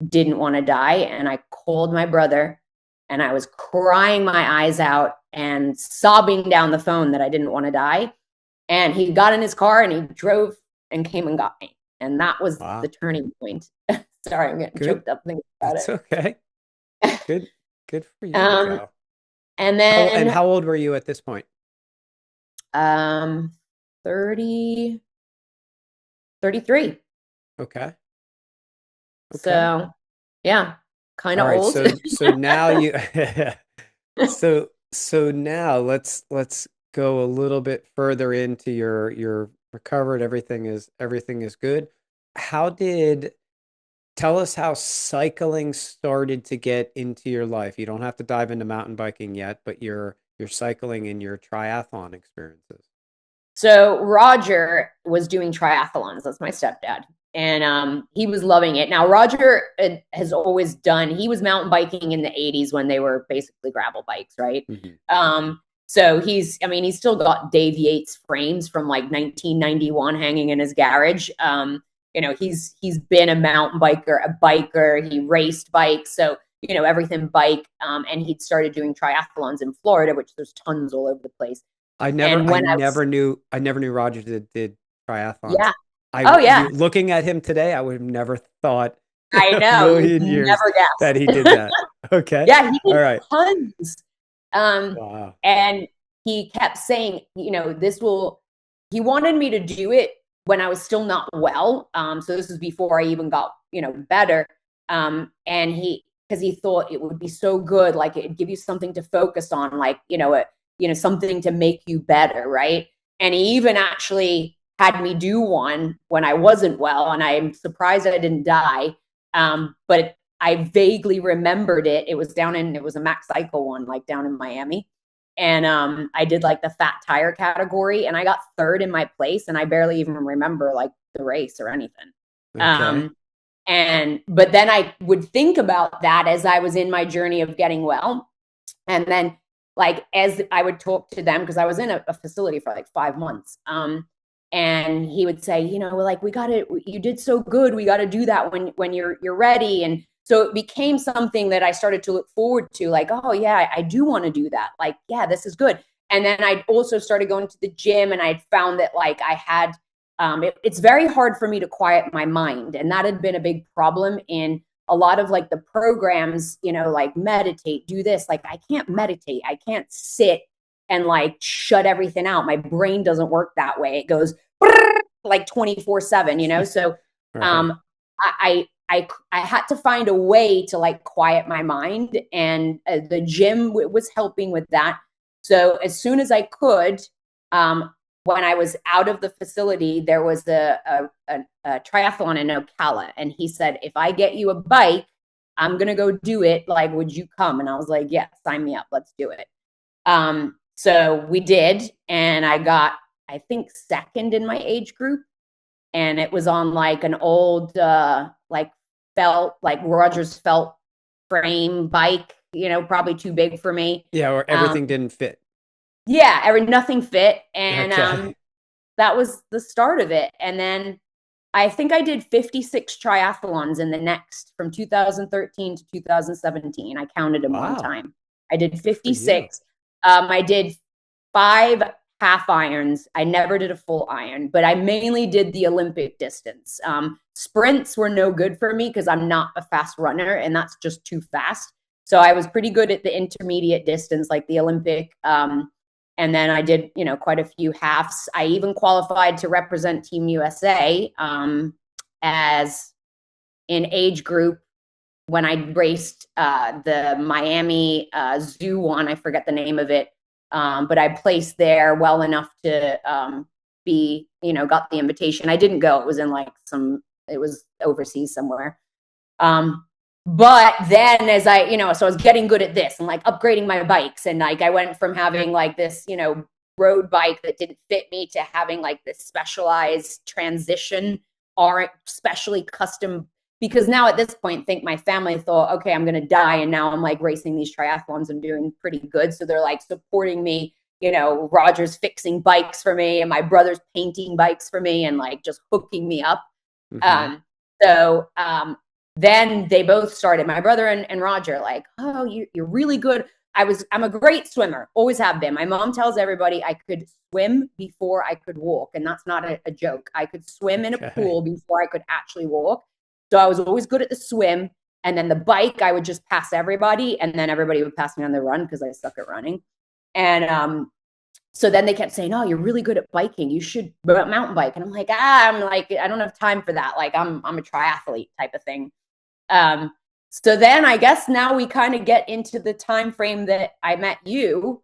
didn't want to die. And I called my brother, and I was crying my eyes out and sobbing down the phone that I didn't want to die. And he got in his car and he drove and came and got me. And that was the Wow. turning point. Sorry, I'm getting Good. choked up thinking about That's it. okay. Good. Good for you, um, Joe. and And then how old were you at this point? um, 30, 33. Okay. Okay. So, yeah, kind All of right. old. So now you so So now let's go a little bit further into your recovered. Everything is good. How did Tell us how cycling started to get into your life. You don't have to dive into mountain biking yet, but your cycling and your triathlon experiences. So Roger was doing triathlons. That's my stepdad. And he was loving it. Now, Roger has always done, he was mountain biking in the 80s when they were basically gravel bikes, right? Hmm. So he's still got Dave Yates frames from like 1991 hanging in his garage. He's been a mountain biker, a biker. He raced bikes. So, everything bike. And he'd started doing triathlons in Florida, which there's tons all over the place. I never And I when I was, never knew Roger did triathlons. yeah. Oh, yeah. Looking at him today, I would have never thought I a know. You'd million years never that he did guess. that. Okay. Yeah, he All did right. tons. Wow. And he kept saying, he wanted me to do it when I was still not well. So this is before I even got, better. Because he thought it would be so good, like it'd give you something to focus on, like, something to make you better, right? And he even actually had me do one when I wasn't well, and I'm surprised I didn't die. But I vaguely remembered it. It was a Max Cycle one, like down in Miami. And I did like the fat tire category, and I got third in my place, and I barely even remember like the race or anything. Okay. But then I would think about that as I was in my journey of getting well. And then like as I would talk to them, because I was in a facility for like 5 months. And he would say, like, you did so good. We got to do that when you're ready. And so it became something that I started to look forward to, like, oh yeah, I do want to do that. Like, yeah, this is good. And then I also started going to the gym, and I found that like I had, it's very hard for me to quiet my mind. And that had been a big problem in a lot of like the programs, like meditate, do this. Like, I can't meditate. I can't sit and like shut everything out. My brain doesn't work that way. It goes like 24/7. So Right. I had to find a way to like quiet my mind, and the gym was helping with that. So as soon as I could, when I was out of the facility, there was a triathlon in Ocala, and he said, if I get you a bike, I'm gonna go do it. Like, would you come? And I was like, yeah, sign me up. Let's do it. So we did, and I got, I think, second in my age group, and it was on like an old like felt, like Rogers felt frame bike, probably too big for me. Yeah, or Um, everything didn't fit. yeah, nothing fit, and Okay. that was the start of it. And then I think I did 56 triathlons in the next, from 2013 to 2017. I counted them one Wow. time. I did Good for you. 56. I did 5 half irons. I never did a full iron, but I mainly did the Olympic distance. Sprints were no good for me because I'm not a fast runner, and that's just too fast. So I was pretty good at the intermediate distance, like the Olympic. And then I did, quite a few halves. I even qualified to represent Team USA as in age group when I raced the Miami Zoo one. I forget the name of it, but I placed there well enough to be, got the invitation. I didn't go. It was in like it was overseas somewhere. But then as I, so I was getting good at this and like upgrading my bikes. And like I went from having like this, road bike that didn't fit me to having like this specialized transition or specially custom, because now at this point, think my family thought, okay, I'm going to die. And now I'm like racing these triathlons and doing pretty good. So they're like supporting me, Roger's fixing bikes for me, and my brother's painting bikes for me, and like just hooking me up. Hmm. So then they both started, my brother and Roger, like, oh, you're really good. I'm a great swimmer, always have been. My mom tells everybody I could swim before I could walk, and that's not a joke. I could swim in a Okay. pool before I could actually walk. So I was always good at the swim, and then the bike I would just pass everybody, and then everybody would pass me on the run because I suck at running. And so then they kept saying, oh, you're really good at biking, you should mountain bike. And I'm like, I don't have time for that. Like I'm a triathlete type of thing. So then I guess now we kind of get into the time frame that I met you.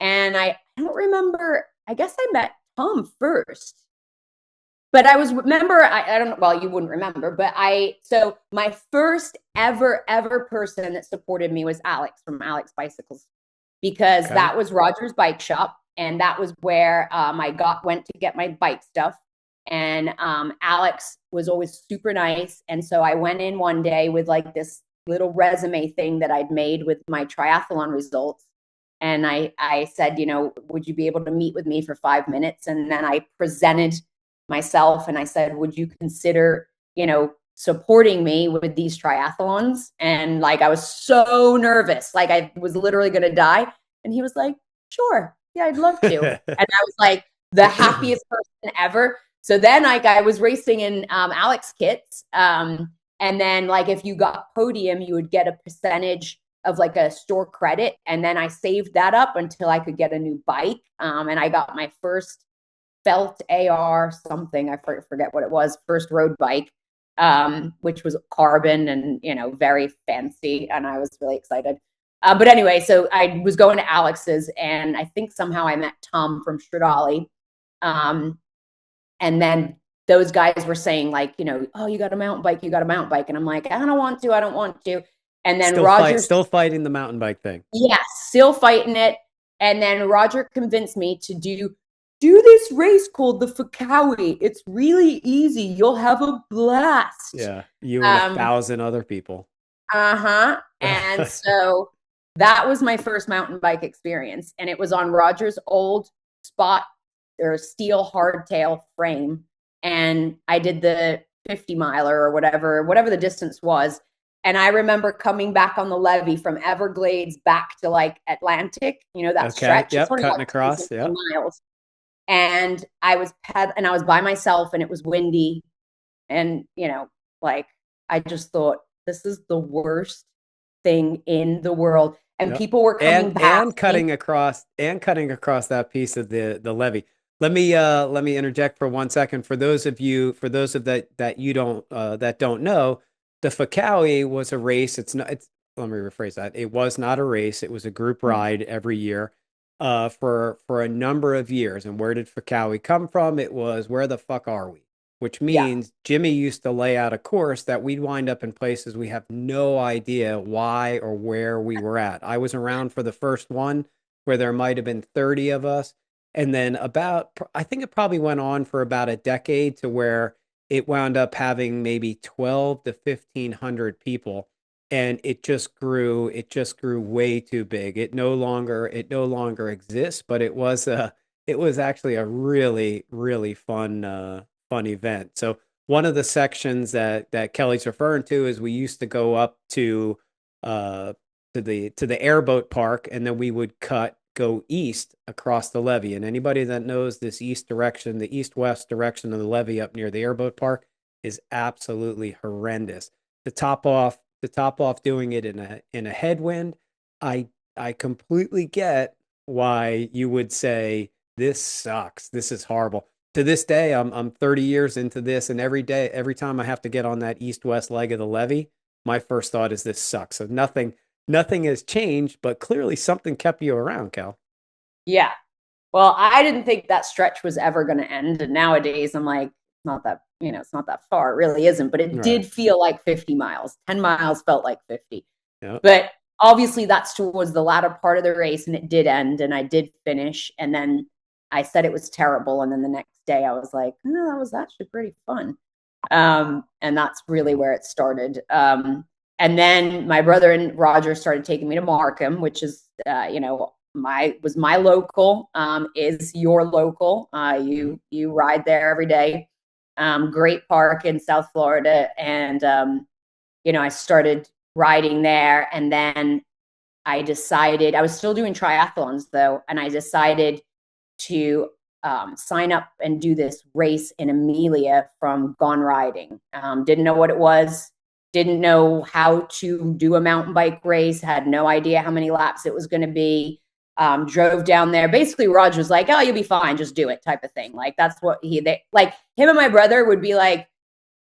And I don't remember, I guess I met Tom first. But I was, remember, I don't know, well, you wouldn't remember, but so my first ever person that supported me was Alex from Alex Bicycles, because Okay. that was Roger's bike shop. And that was where I went to get my bike stuff. And Alex was always super nice. And so I went in one day with like this little resume thing that I'd made with my triathlon results. And I said, would you be able to meet with me for 5 minutes? And then I presented myself and I said, would you consider, supporting me with these triathlons? And like, I was so nervous, like I was literally going to die. And he was like, sure. Yeah, I'd love to. And I was like the happiest person ever. So then like I was racing in Alex kits. And then like if you got podium, you would get a percentage of like a store credit. And then I saved that up until I could get a new bike. And I got my first felt AR something, I forget what it was, first road bike, which was carbon and, very fancy. And I was really excited. But anyway, so I was going to Alex's and I think somehow I met Tom from Stradale. And then those guys were saying like, oh, you got a mountain bike, you got a mountain bike. And I'm like, I don't want to. And then Still fighting the mountain bike thing. Yeah, still fighting it. And then Roger convinced me to do this race called the Fakawi. It's really easy. You'll have a blast. Yeah, you and 1,000 other people. And so that was my first mountain bike experience. And it was on Roger's old spot or steel hardtail frame. And I did the 50 miler or whatever the distance was. And I remember coming back on the levee from Everglades back to like Atlantic, that stretch. Yep, cutting across. Yeah. Miles. And I was by myself and it was windy. And, like I just thought this is the worst thing in the world. And people were coming back and cutting across that piece of the levee. Let me interject for 1 second. For those of that you don't know, the Fakawi was a race. Let me rephrase that. It was not a race. It was a group ride every year for a number of years. And where did Fakawi come from? It was where the fuck are we? Which means Jimmy used to lay out a course that we'd wind up in places we have no idea why or where we were at. I was around for the first one where there might have been 30 of us. And then I think it probably went on for about a decade to where it wound up having maybe 12 to 1,500 people. And it just grew way too big. It no longer exists, but it was actually a really, really fun event. So one of the sections that Kelly's referring to is we used to go up to the airboat park, and then we would go east across the levee. And anybody that knows this the east-west direction of the levee up near the airboat park is absolutely horrendous. To top off doing it in a headwind, I completely get why you would say this sucks. This is horrible. To this day, I'm 30 years into this, and every time I have to get on that east-west leg of the levee, my first thought is this sucks. So nothing has changed, but clearly something kept you around, Cal. Yeah. Well, I didn't think that stretch was ever going to end. And nowadays I'm like, it's not that far. It really isn't. But it did feel like 50 miles. 10 miles felt like 50. Yep. But obviously that's towards the latter part of the race, and it did end and I did finish. And then I said it was terrible. And then the next day I was like, no, that was actually pretty fun. And that's really where it started. And then my brother and Roger started taking me to Markham, which is, my local, is your local. You ride there every day. Great park in South Florida. And, I started riding there, and then I decided, I was still doing triathlons though. And I decided to sign up and do this race in Amelia from Gone Riding. Didn't know what it was. Didn't know how to do a mountain bike race, had no idea how many laps it was going to be. Drove down there. Basically, Roger was like, oh, you'll be fine. Just do it type of thing. Like, that's what like him and my brother would be like,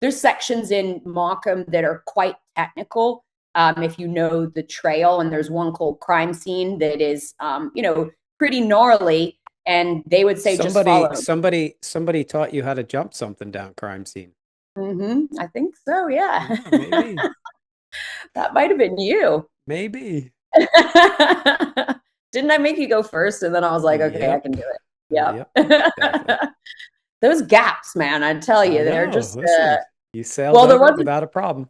there's sections in Markham that are quite technical. If you know the trail, and there's one called Crime Scene that is, pretty gnarly, and they would say, just Somebody, follow. somebody, somebody taught you how to jump something down crime scene. I think so, yeah. Yeah, maybe, That might have been you. maybe. Didn't I make you go first? And then I was like, okay, I Yep, can do it. yep, exactly. Yep. Those gaps, man, I tell I you, they're know. just, Listen, you sailed well, there over it wasn't, without a problem.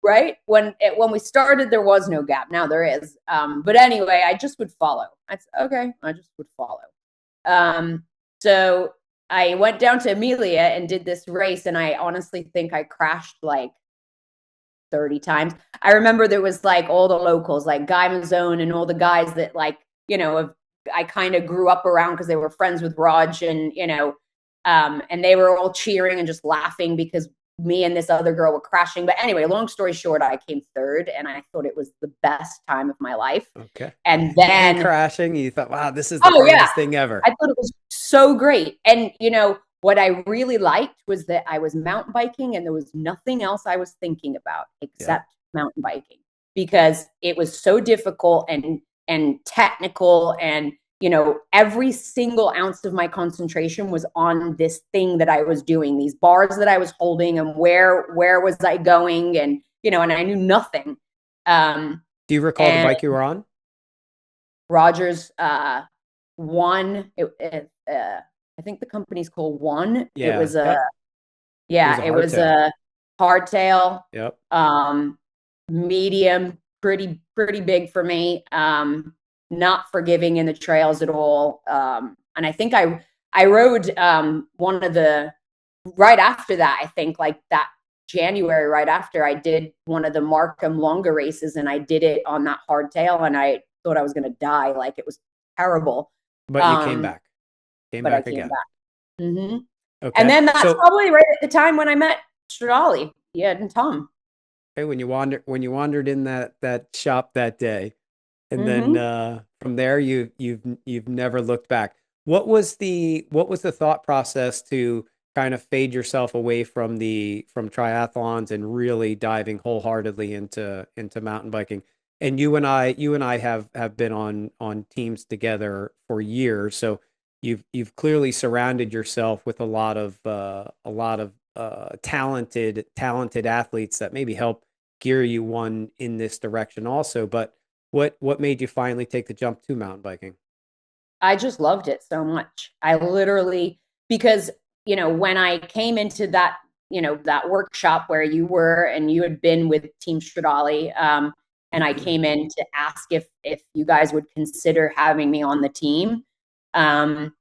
right? When we started, there was no gap. Now there is. But anyway, I just would follow. I said, okay, I just would follow. Um, so I went down to Amelia and did this race, and I honestly think I crashed like 30 times. I remember there was like all the locals, like Guy Mazzone and all the guys that like, I kind of grew up around because they were friends with Raj and, and they were all cheering and just laughing because me and this other girl were crashing. But anyway, long story short, I came third and I thought it was the best time of my life. Okay. And And then, crashing, you thought, wow, this is the oh yeah, greatest thing ever. I thought it was so great. And, what I really liked was that I was mountain biking and there was nothing else I was thinking about Yep. except mountain biking because it was so difficult and technical and every single ounce of my concentration was on this thing that I was doing, these bars that I was holding and where was I going and I knew nothing. Do you recall the And bike you were on? Rogers won I think the company's called One. It Yeah. was a Yep. It was yeah, a it was hardtail. a hardtail, Yep. medium, pretty big for me. Not forgiving in the trails at all. And I think I rode one of the right after that. I think like that January, right after I did one of the Markham longer races, and I did it on that hardtail, and I thought I was going to die. Like it was terrible. But you came Um, back. Came but I back came again. back. hmm And Okay. then that's So probably right at the time when I met Stradali. Yeah, and Tom. okay, when you wandered in that shop that day, and then hmm from there you've never looked back. What was the thought process to kind of fade yourself away from triathlons and really diving wholeheartedly into mountain biking? And you and I have been on teams together for years, so you've clearly surrounded yourself with a lot of talented athletes that maybe help gear you one in this direction also. But what made you finally take the jump to mountain biking? I just loved it so much. I literally, because, when I came into that workshop where you were and you had been with Team Stradali, and I came in to ask if you guys would consider having me on the team. Um,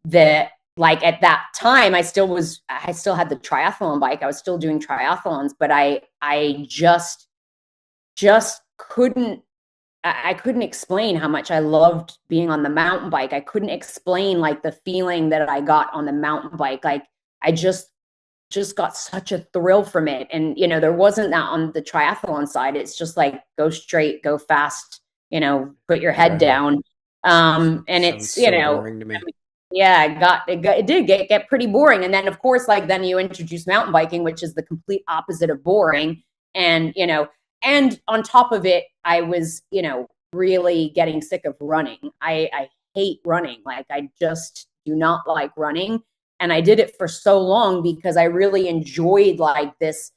that like at that time I still had the triathlon bike. I was still doing triathlons, but I just couldn't I couldn't explain how much I loved being on the mountain bike. I couldn't explain like the feeling that I got on the mountain bike. Like I just got such a thrill from it. And there wasn't that on the triathlon side. It's just like go straight, go fast, put your head Right. down. And Sounds it's, so boring to me. yeah, it did get pretty boring. And then of course, like then you introduce mountain biking, which is the complete opposite of boring. And and on top of it, I was, really getting sick of running. I hate running. Like I just do not like running. And I did it for so long because I really enjoyed like this,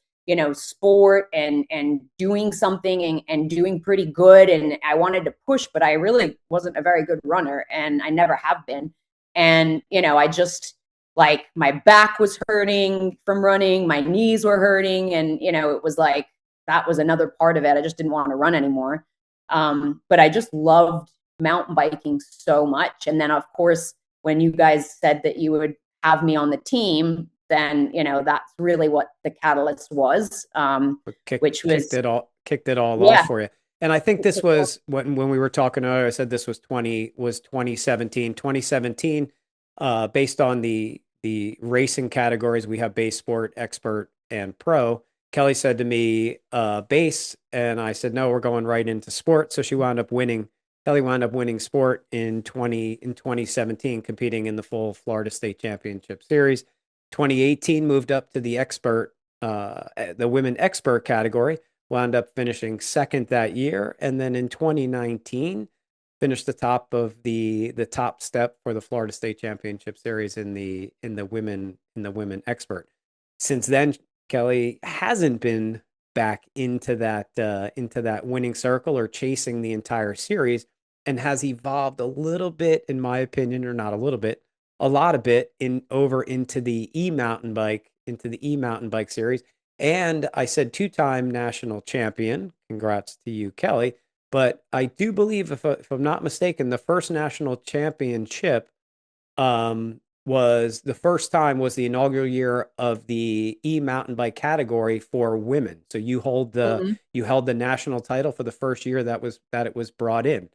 sport and doing something and doing pretty good. And I wanted to push, but I really wasn't a very good runner and I never have been. And, I just like my back was hurting from running, my knees were hurting. And, it was like that was another part of it. I just didn't want to run anymore. But I just loved mountain biking so much. And then, of course, when you guys said that you would have me on the team, then, that's really what the catalyst was, But which kicked was, it all off yeah. for you. And I think this was when we were talking earlier, I said this was 2017. 2017, based on the racing categories, we have base, sport, expert, and pro. Kelly said to me, base, and I said, no, we're going right into sport. So she wound up winning. Kelly wound up winning sport in 2017, competing in the full Florida State Championship Series. 2018 moved up to the women expert category, wound up finishing second that year. And then in 2019, finished the top of the top step for the Florida State Championship Series in the women expert. Since then, Kelly hasn't been back into that winning circle or chasing the entire series, and has evolved a little bit, in my opinion, or not a little bit, a lot of it in over into the e mountain bike series. And I said two-time national champion. Congrats to you, Kelly. But I do believe, if I'm not mistaken, the first national championship was the inaugural year of the e mountain bike category for women. So you held the national title for the first year that it was brought in.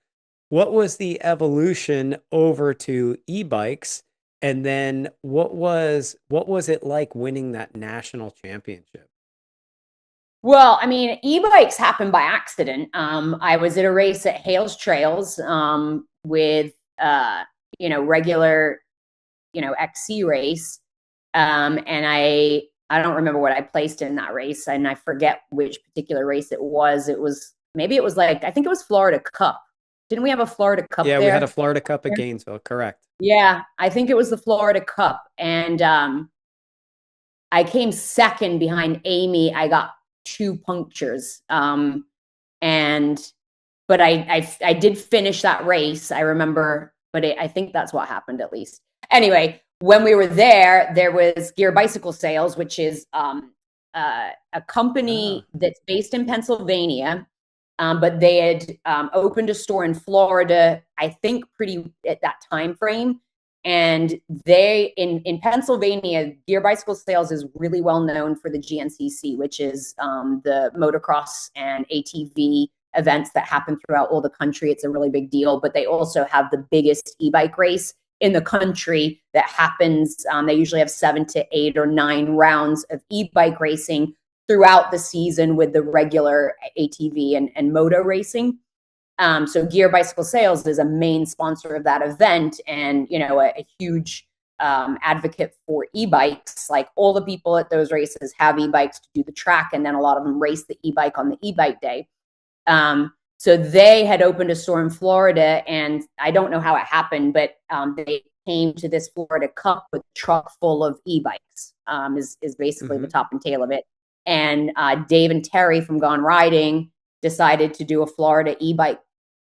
What was the evolution over to e-bikes, and then what was it like winning that national championship? Well, I mean, e-bikes happened by accident. I was at a race at Hales Trails with regular, XC race. And I don't remember what I placed in that race, and I forget which particular race it was. Maybe it was like, I think it was Florida Cup. Didn't we have a Florida Cup Yeah, there? we had a Florida Cup at Gainesville, correct. Yeah, I think it was the Florida Cup. And I came second behind Amy. I got 2 punctures. And but I did finish that race, I remember, but I think that's what happened at least. Anyway, when we were there was Gear Bicycle Sales, which is a company that's based in Pennsylvania, but they had opened a store in Florida, I think, pretty at that time frame. And they in Pennsylvania, Gear Bicycle Sales is really well known for the GNCC, which is the motocross and ATV events that happen throughout all the country. It's a really big deal, but they also have the biggest e-bike race in the country that happens. They usually have 7 to 8 or 9 rounds of e-bike racing throughout the season with the regular ATV and moto racing. So Gear Bicycle Sales is a main sponsor of that event, and a huge advocate for e-bikes. Like, all the people at those races have e-bikes to do the track, and then a lot of them race the e-bike on the e-bike day. So they had opened a store in Florida, and I don't know how it happened, but they came to this Florida Cup with a truck full of e-bikes, is basically the top and tail of it. And Dave and Terry from Gone Riding decided to do a Florida e-bike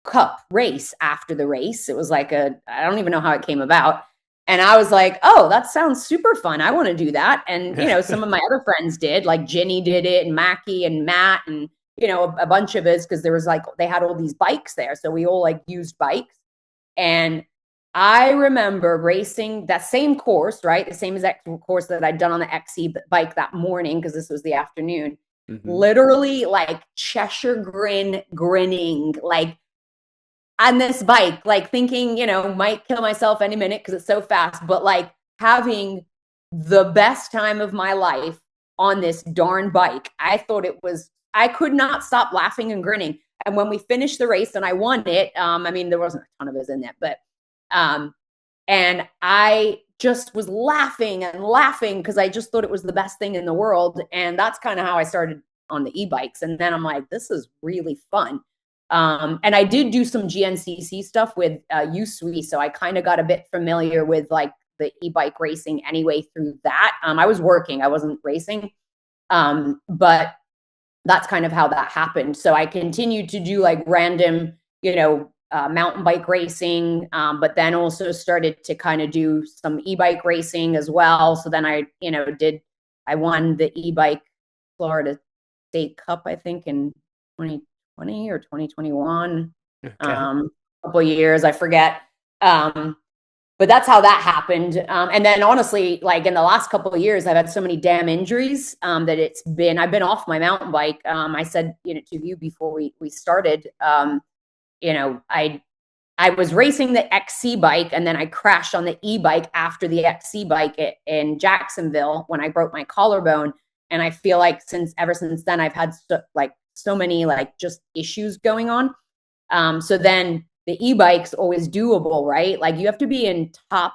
Cup race after the race. It was like I don't even know how it came about. And I was like, oh, that sounds super fun. I want to do that. And, some of my other friends did, like Ginny did it, and Mackie and Matt, and, a bunch of us, because there was they had all these bikes there. So we all used bikes. And I remember racing that same course, right? The same exact course that I'd done on the XC bike that morning, because this was the afternoon. Literally Cheshire grinning, on this bike, thinking, might kill myself any minute because it's so fast, but having the best time of my life on this darn bike. I could not stop laughing and grinning. And when we finished the race and I won it, there wasn't a ton of us in it, but, and I just was laughing and laughing because I just thought it was the best thing in the world. And that's kind of how I started on the e-bikes. And then I'm like, this is really fun. And I did do some GNCC stuff with USWE, so I kind of got a bit familiar with the e-bike racing anyway through that. I was working, I wasn't racing, but that's kind of how that happened. So I continued to do random, mountain bike racing, but then also started to kind of do some e-bike racing as well. So then I won the e-bike Florida State Cup, I think, in 2020 or 2021, Okay. A couple of years, I forget. But that's how that happened. And then honestly, in the last couple of years, I've had so many damn injuries that I've been off my mountain bike. I said, to you before we started, I was racing the XC bike, and then I crashed on the e-bike after the XC bike in Jacksonville when I broke my collarbone. And I feel ever since then, I've had so many just issues going on. So then the e-bike's always doable, right? You have to be in top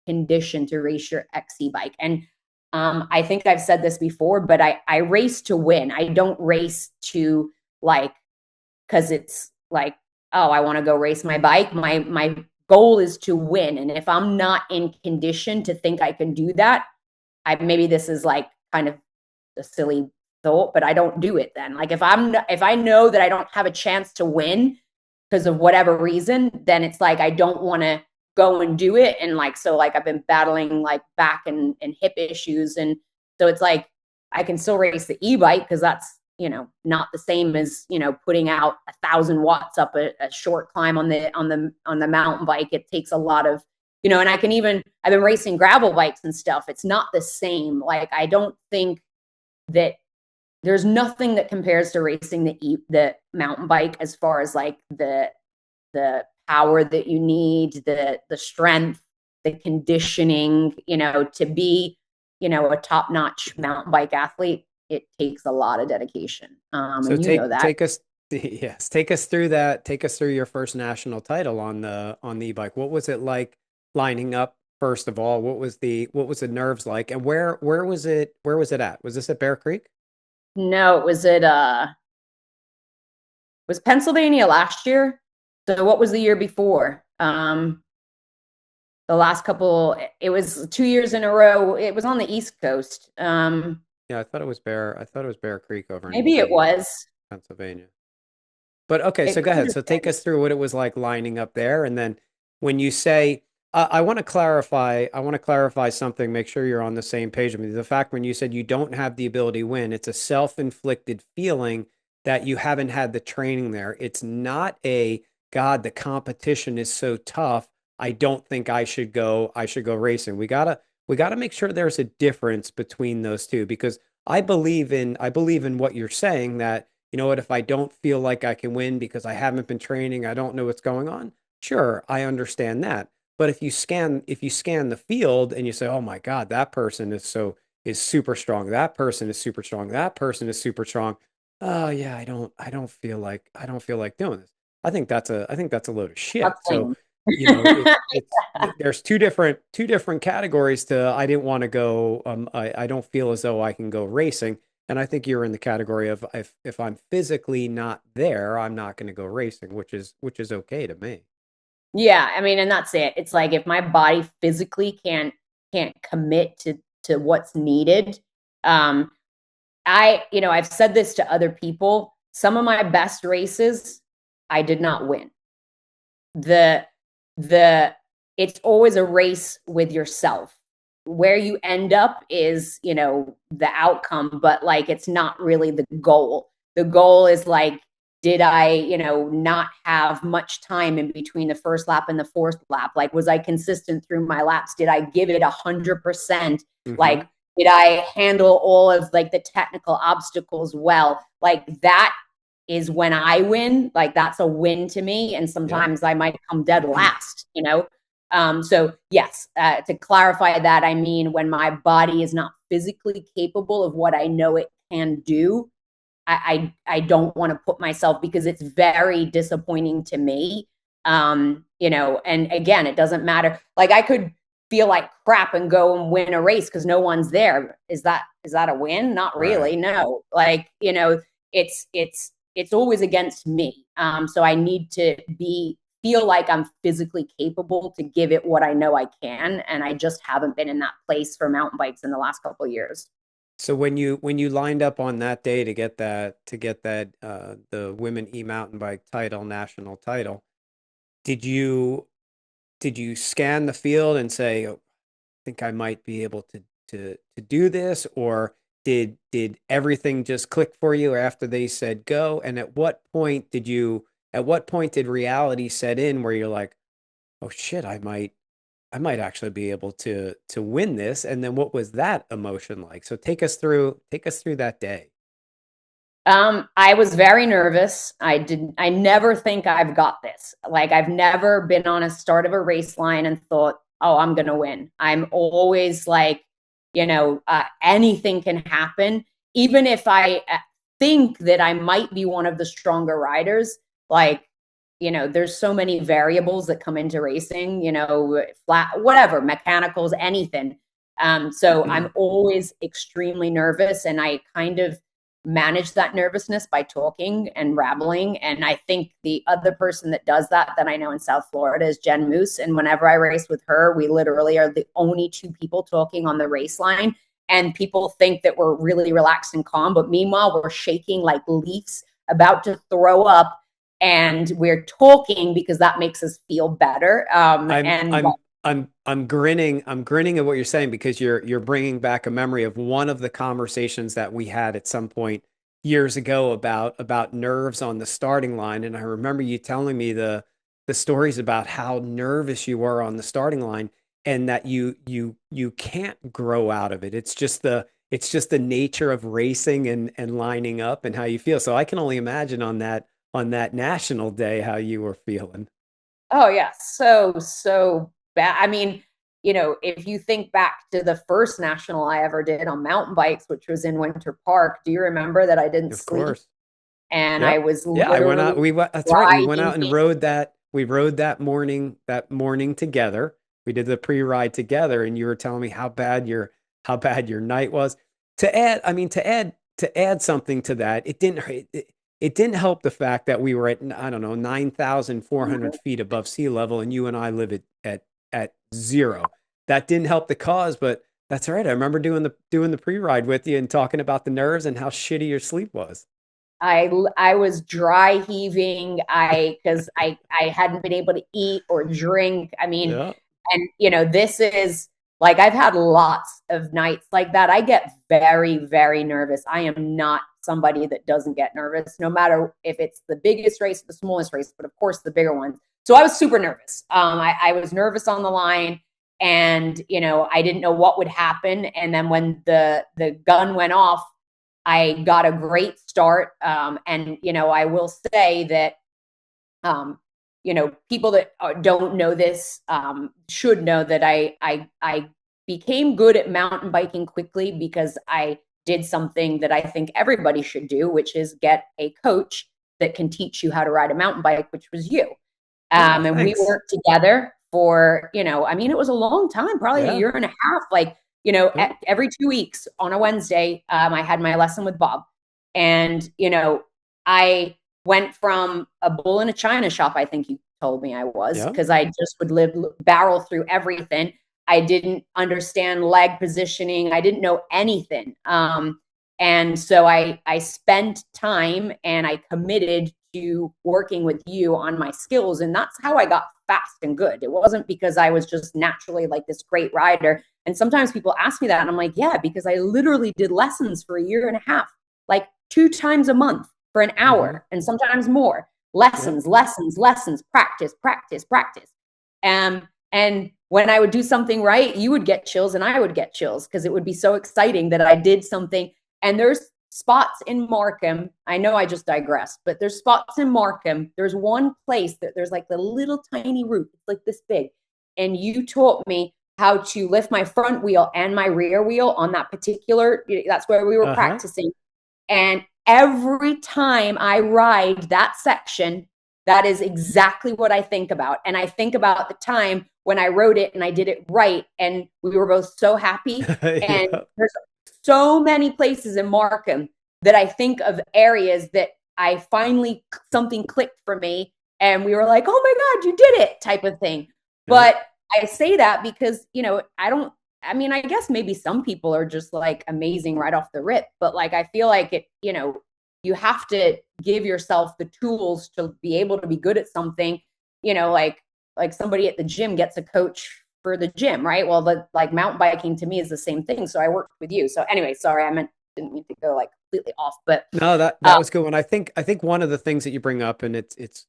condition to race your XC bike. And I think I've said this before, but I race to win. I don't race to because it's oh, I want to go race my bike. My goal is to win. And if I'm not in condition to think I can do that, maybe this is like kind of a silly thought, but I don't do it then. Like if I know that I don't have a chance to win because of whatever reason, then it's like I don't want to go and do it. And like so like I've been battling like back and hip issues. And so it's like I can still race the e-bike because that's, you know, not the same as, you know, putting out 1,000 watts up a short climb on the mountain bike. It takes a lot of, you know, and I've been racing gravel bikes and stuff. It's not the same. Like, I don't think that there's nothing that compares to racing the mountain bike as far as like the power that you need, the strength, the conditioning, you know, to be, you know, a top-notch mountain bike athlete. It takes a lot of dedication. So And you know that. take us, yes, take us through that. Take us through your first national title on the e-bike. What was it like lining up? First of all, what was the nerves like, and where was it? Where was it at? Was this at Bear Creek? No, it was Pennsylvania last year. So what was the year before? The last couple, it was 2 years in a row. It was on the East Coast. Yeah, I thought it was Bear Creek over Maybe it in was. Pennsylvania. But okay, It so go could ahead. have So take been. us through what it was like lining up there, and then when you say, I want to clarify. I want to clarify something. Make sure you're on the same page with me. The fact when you said you don't have the ability to win, it's a self-inflicted feeling that you haven't had the training there. It's not a God. The competition is so tough. I don't think I should go. I should go racing. We gotta make sure there's a difference between those two because I believe in what you're saying that you know what, if I don't feel like I can win because I haven't been training, I don't know what's going on. Sure, I understand that. But if you scan the field and you say, "Oh my God, that person is super strong. That person is super strong. That person is super strong." Oh yeah, I don't feel like doing this. I think that's a load of That's shit. So, lame. there's two different categories to I didn't want to go I don't feel as though I can go racing. And I think you're in the category of if I'm physically not there, I'm not going to go racing, which is okay to me. Yeah, I mean, and that's it. It's like if my body physically can't commit to what's needed. Um, you know, I've said this to other people. Some of my best races, I did not win. The the It's always a race with yourself. Where you end up is, you know, the outcome, but like it's not really the goal. The goal is like, did I, you know, not have much time in between the first lap and the fourth lap? Like, was I consistent through my laps? Did I give it 100%? Hmm. Like, did I handle all of like the technical obstacles well? Like that is when I win. Like that's a win to me. And Yeah. sometimes I might come dead last, you know? So yes, to clarify that, I mean, when my body is not physically capable of what I know it can do, I don't want to put myself because it's very disappointing to me. You know, and again, it doesn't matter. Like I could feel like crap and go and win a race because no one's there. Is that a win? Not Right. really. No. Like, you know, it's always against me. So I need to feel like I'm physically capable to give it what I know I can. And I just haven't been in that place for mountain bikes in the last couple of years. So when you lined up on that day to get that the women e-mountain bike title, national title, did you did you scan the field and say, "Oh, I think I might be able to do this," or did everything just click for you after they said go? And at what point did reality set in where you're like, "Oh shit, I might actually be able to win this." And then what was that emotion like? So take us through that day. I was very nervous. I never think I've got this. Like I've never been on a start of a race line and thought, oh, I'm going to win. I'm always like, you know, anything can happen. Even if I think that I might be one of the stronger riders, like, you know, there's so many variables that come into racing, you know, flat, whatever, mechanicals, anything. So I'm always extremely nervous and I kind of manage that nervousness by talking and rambling. And I think the other person that does that I know in South Florida is Jen Moose. And whenever I race with her, we literally are the only two people talking on the race line. And people think that we're really relaxed and calm, but meanwhile, we're shaking like leaves, about to throw up, and we're talking because that makes us feel better. I'm And I'm I'm grinning. I'm grinning at what you're saying because you're bringing back a memory of one of the conversations that we had at some point years ago about nerves on the starting line, and I remember you telling me the stories about how nervous you were on the starting line, and that you can't grow out of it. It's just the nature of racing and lining up and how you feel. So I can only imagine on that national day how you were feeling. oh yeah, so bad. I mean, if you think back to the first national I ever did on mountain bikes, which was in Winter Park, do you remember that I didn't Of sleep course. and I Yep. was Yeah, I went out. literally That's right. We dry went out and heaving? rode that. We rode that morning together. We did the pre-ride together, and you were telling me how bad your night was. To add something to that, it didn't help the fact that we were at, I don't know, 9,400 feet above sea level, and you and I live at zero. That didn't help the cause, but that's all right. I remember doing the pre-ride with you and talking about the nerves and how shitty your sleep was. I was dry heaving. Because I hadn't been able to eat or drink. I mean, Yeah. and this is like, I've had lots of nights like that. I get very, very nervous. I am not somebody that doesn't get nervous, no matter if it's the biggest race or the smallest race, but of course the bigger ones. So I was super nervous. I was nervous on the line, and I didn't know what would happen. And then when the gun went off, I got a great start. And I will say that people that don't know this should know that I became good at mountain biking quickly because I did something that I think everybody should do, which is get a coach that can teach you how to ride a mountain bike, which was you. Oh, And we thanks. worked together for, I mean, it was a long time, probably a Yeah. year and a half. Like, Yeah. every 2 weeks on a Wednesday, I had my lesson with Bob. And, I went from a bull in a china shop, I think you told me I was, Yeah. because I just would barrel through everything. I didn't understand leg positioning. I didn't know anything. And so I spent time and I committed to working with you on my skills. And that's how I got fast and good. It wasn't because I was just naturally like this great rider. And sometimes people ask me that, and I'm like, yeah, because I literally did lessons for a year and a half, like 2 times a month for an Hmm. hour and sometimes more. Yeah. Lessons, lessons, lessons, practice, practice, practice. And when I would do something right, you would get chills and I would get chills because it would be so exciting that I did something. And there's spots in Markham. I know I just digressed, but there's spots in Markham. There's one place that there's like the little tiny roof. It's like this big. And you taught me how to lift my front wheel and my rear wheel on that particular, that's where we were Uh-huh. practicing. And every time I ride that section, that is exactly what I think about. And I think about the time when I rode it and I did it right. And we were both so happy. And Yeah. there's so many places in Markham that I think of areas that I finally, something clicked for me. And we were like, oh my God, you did it, type of thing. Yeah. But I say that because, I don't, I mean, I guess maybe some people are just like amazing right off the rip, but like I feel like it, you have to give yourself the tools to be able to be good at something, like somebody at the gym gets a coach for the gym, right? Well, like mountain biking to me is the same thing. So I worked with you. So anyway, sorry, didn't mean to go like completely off, but No, that uh, was good one. I think one of the things that you bring up, and it's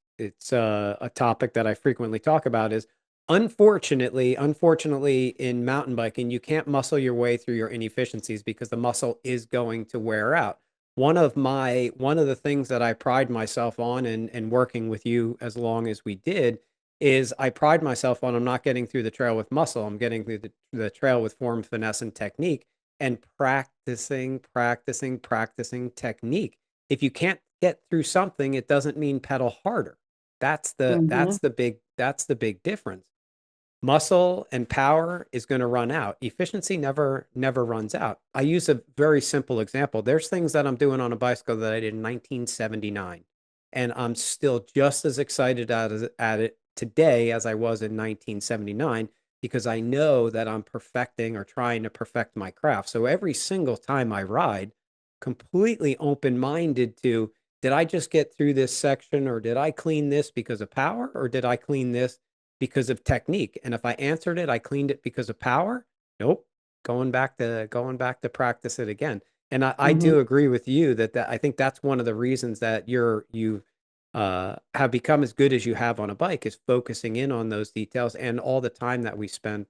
a topic that I frequently talk about, is unfortunately in mountain biking, you can't muscle your way through your inefficiencies because the muscle is going to wear out. One of the things that I pride myself on, and working with you as long as we did, is I pride myself on, I'm not getting through the trail with muscle. I'm getting through the trail with form, finesse, and technique, and practicing, practicing, practicing technique. If you can't get through something, it doesn't mean pedal harder. That's the mhm. that's the big that's the big difference. Muscle and power is going to run out. Efficiency never runs out. I use a very simple example. There's things that I'm doing on a bicycle that I did in 1979, and I'm still just as excited at it today as I was in 1979 because I know that I'm perfecting or trying to perfect my craft. So every single time I ride, completely open-minded to, did I just get through this section, or did I clean this because of power, or did I clean this because of technique? And if I answered it, I cleaned it because of power. Nope. Going back to practice it again. And I Mm-hmm. do agree with you that I think that's one of the reasons that you have become as good as you have on a bike, is focusing in on those details and all the time that we spent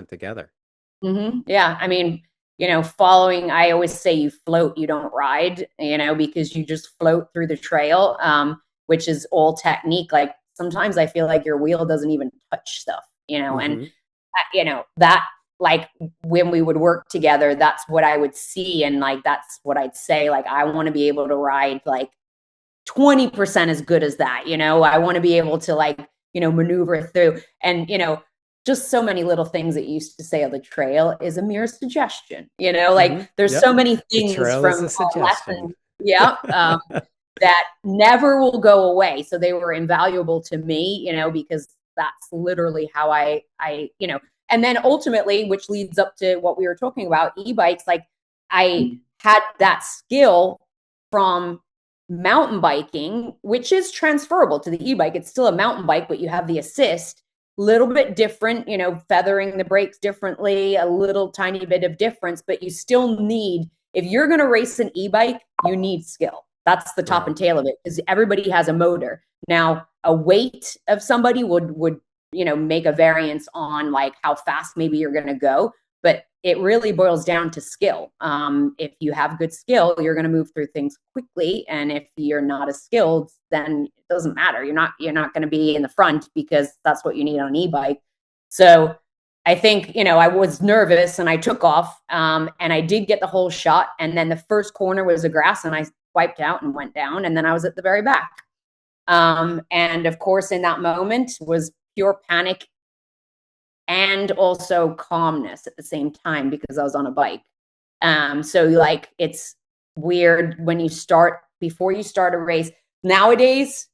together. Mm-hmm. Yeah. I mean, following, I always say you float, you don't ride, because you just float through the trail, which is all technique. Like sometimes I feel like your wheel doesn't even touch stuff, and, Hmm. that, like when we would work together, that's what I would see. And like, that's what I'd say. Like, I want to be able to ride like 20% as good as that. I want to be able to like, maneuver through, and, just so many little things that you used to say on the trail is a mere suggestion, like Hmm. there's Yep. so many The things trail is from a suggestion. lessons. Yeah. That never will go away. So they were invaluable to me, because that's literally how and then ultimately, which leads up to what we were talking about, e-bikes, like I had that skill from mountain biking, which is transferable to the e-bike. It's still a mountain bike, but you have the assist, little bit different, feathering the brakes differently, a little tiny bit of difference, but you still need, if you're going to race an e-bike, you need skill. That's the top Right. and tail of it, because everybody has a motor. Now, a weight of somebody would make a variance on like how fast maybe you're going to go, but it really boils down to skill. If you have good skill, you're going to move through things quickly, and if you're not as skilled, then it doesn't matter. You're not going to be in the front, because that's what you need on an e-bike. So I think, I was nervous and I took off, and I did get the whole shot. And then the first corner was a grass, and I wiped out and went down, and then I was at the very back. And of course, in that moment was pure panic and also calmness at the same time, because I was on a bike. So like it's weird when before you start a race. Nowadays,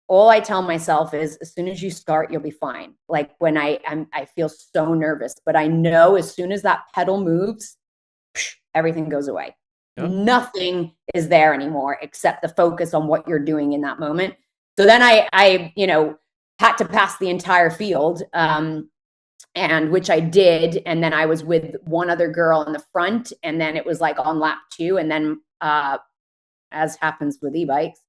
all I tell myself is, as soon as you start, you'll be fine. Like when I feel so nervous, but I know as soon as that pedal moves, everything goes away. Yep. Nothing is there anymore except the focus on what you're doing in that moment. So then I had to pass the entire field, and which I did. And then I was with one other girl in the front, and then it was like on lap 2. And then, as happens with e-bikes,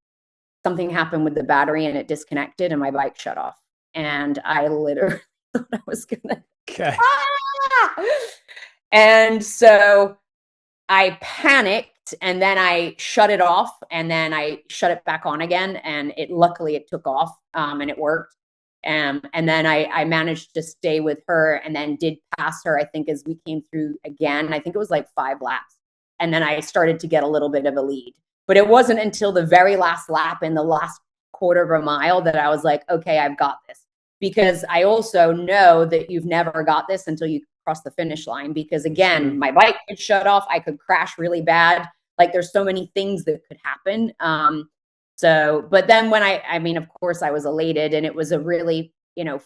something happened with the battery and it disconnected and my bike shut off. And I literally thought I was gonna. Okay. Ah! And so I panicked, and then I shut it off, and then I shut it back on again, and luckily it took off, and it worked. And then I managed to stay with her, and then did pass her, I think, as we came through again. I think it was like 5 laps. And then I started to get a little bit of a lead. But it wasn't until the very last lap in the last quarter of a mile that I was like, okay, I've got this. Because I also know that you've never got this until you cross the finish line. Because That's true. again, my bike could shut off, I could crash really bad. Like there's so many things that could happen. So, but then when I mean, of course, I was elated, and it was a really,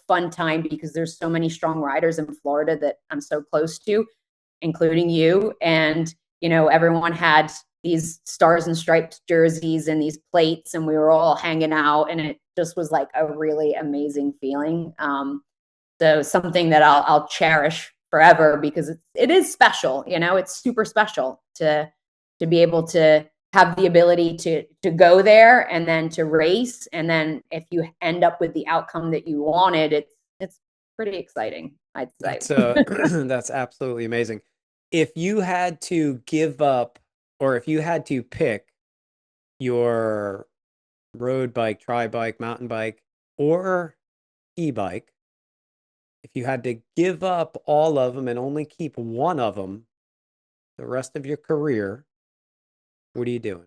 fun time, because there's so many strong riders in Florida that I'm so close to, including you. And, everyone had these stars and stripes jerseys and these plates, and we were all hanging out, and it just was like a really amazing feeling. So something that I'll cherish forever, because it is special, it's super special to be able to have the ability to go there and then to race. And then if you end up with the outcome that you wanted, it's pretty exciting, I'd say. That's absolutely amazing. If you had to give up, or if you had to pick your road bike, tri bike, mountain bike, or e-bike, if you had to give up all of them and only keep one of them the rest of your career, what are you doing?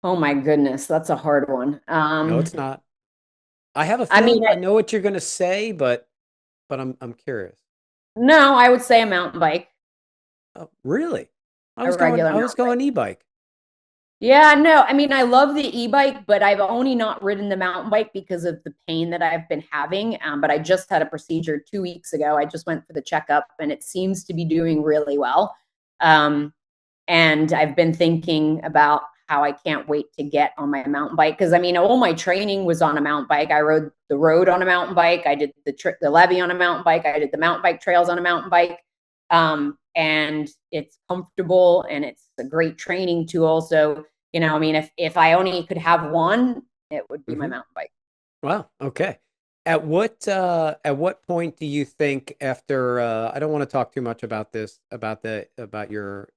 Oh my goodness, that's a hard one. No, it's not. I have a I mean, feeling I know what you're going to say, but I'm curious. no, I would say a mountain bike, Oh, really? a regular I was mountain bike. going e-bike. Yeah, no, I mean, I love the e-bike, but I've only not ridden the mountain bike because of the pain that I've been having. But I just had a procedure 2 weeks ago. I just went for the checkup and it seems to be doing really well. Um, and I've been thinking about how I can't wait to get on my mountain bike. Cause I mean, all my training was on a mountain bike. I rode the road on a mountain bike. I did the levee on a mountain bike. I did the mountain bike trails on a mountain bike. And it's comfortable and it's a great training tool. So, I mean, if I only could have one, it would be my Hmm. mountain bike. Wow. Okay. At what point do you think after I don't want to talk too much about this about your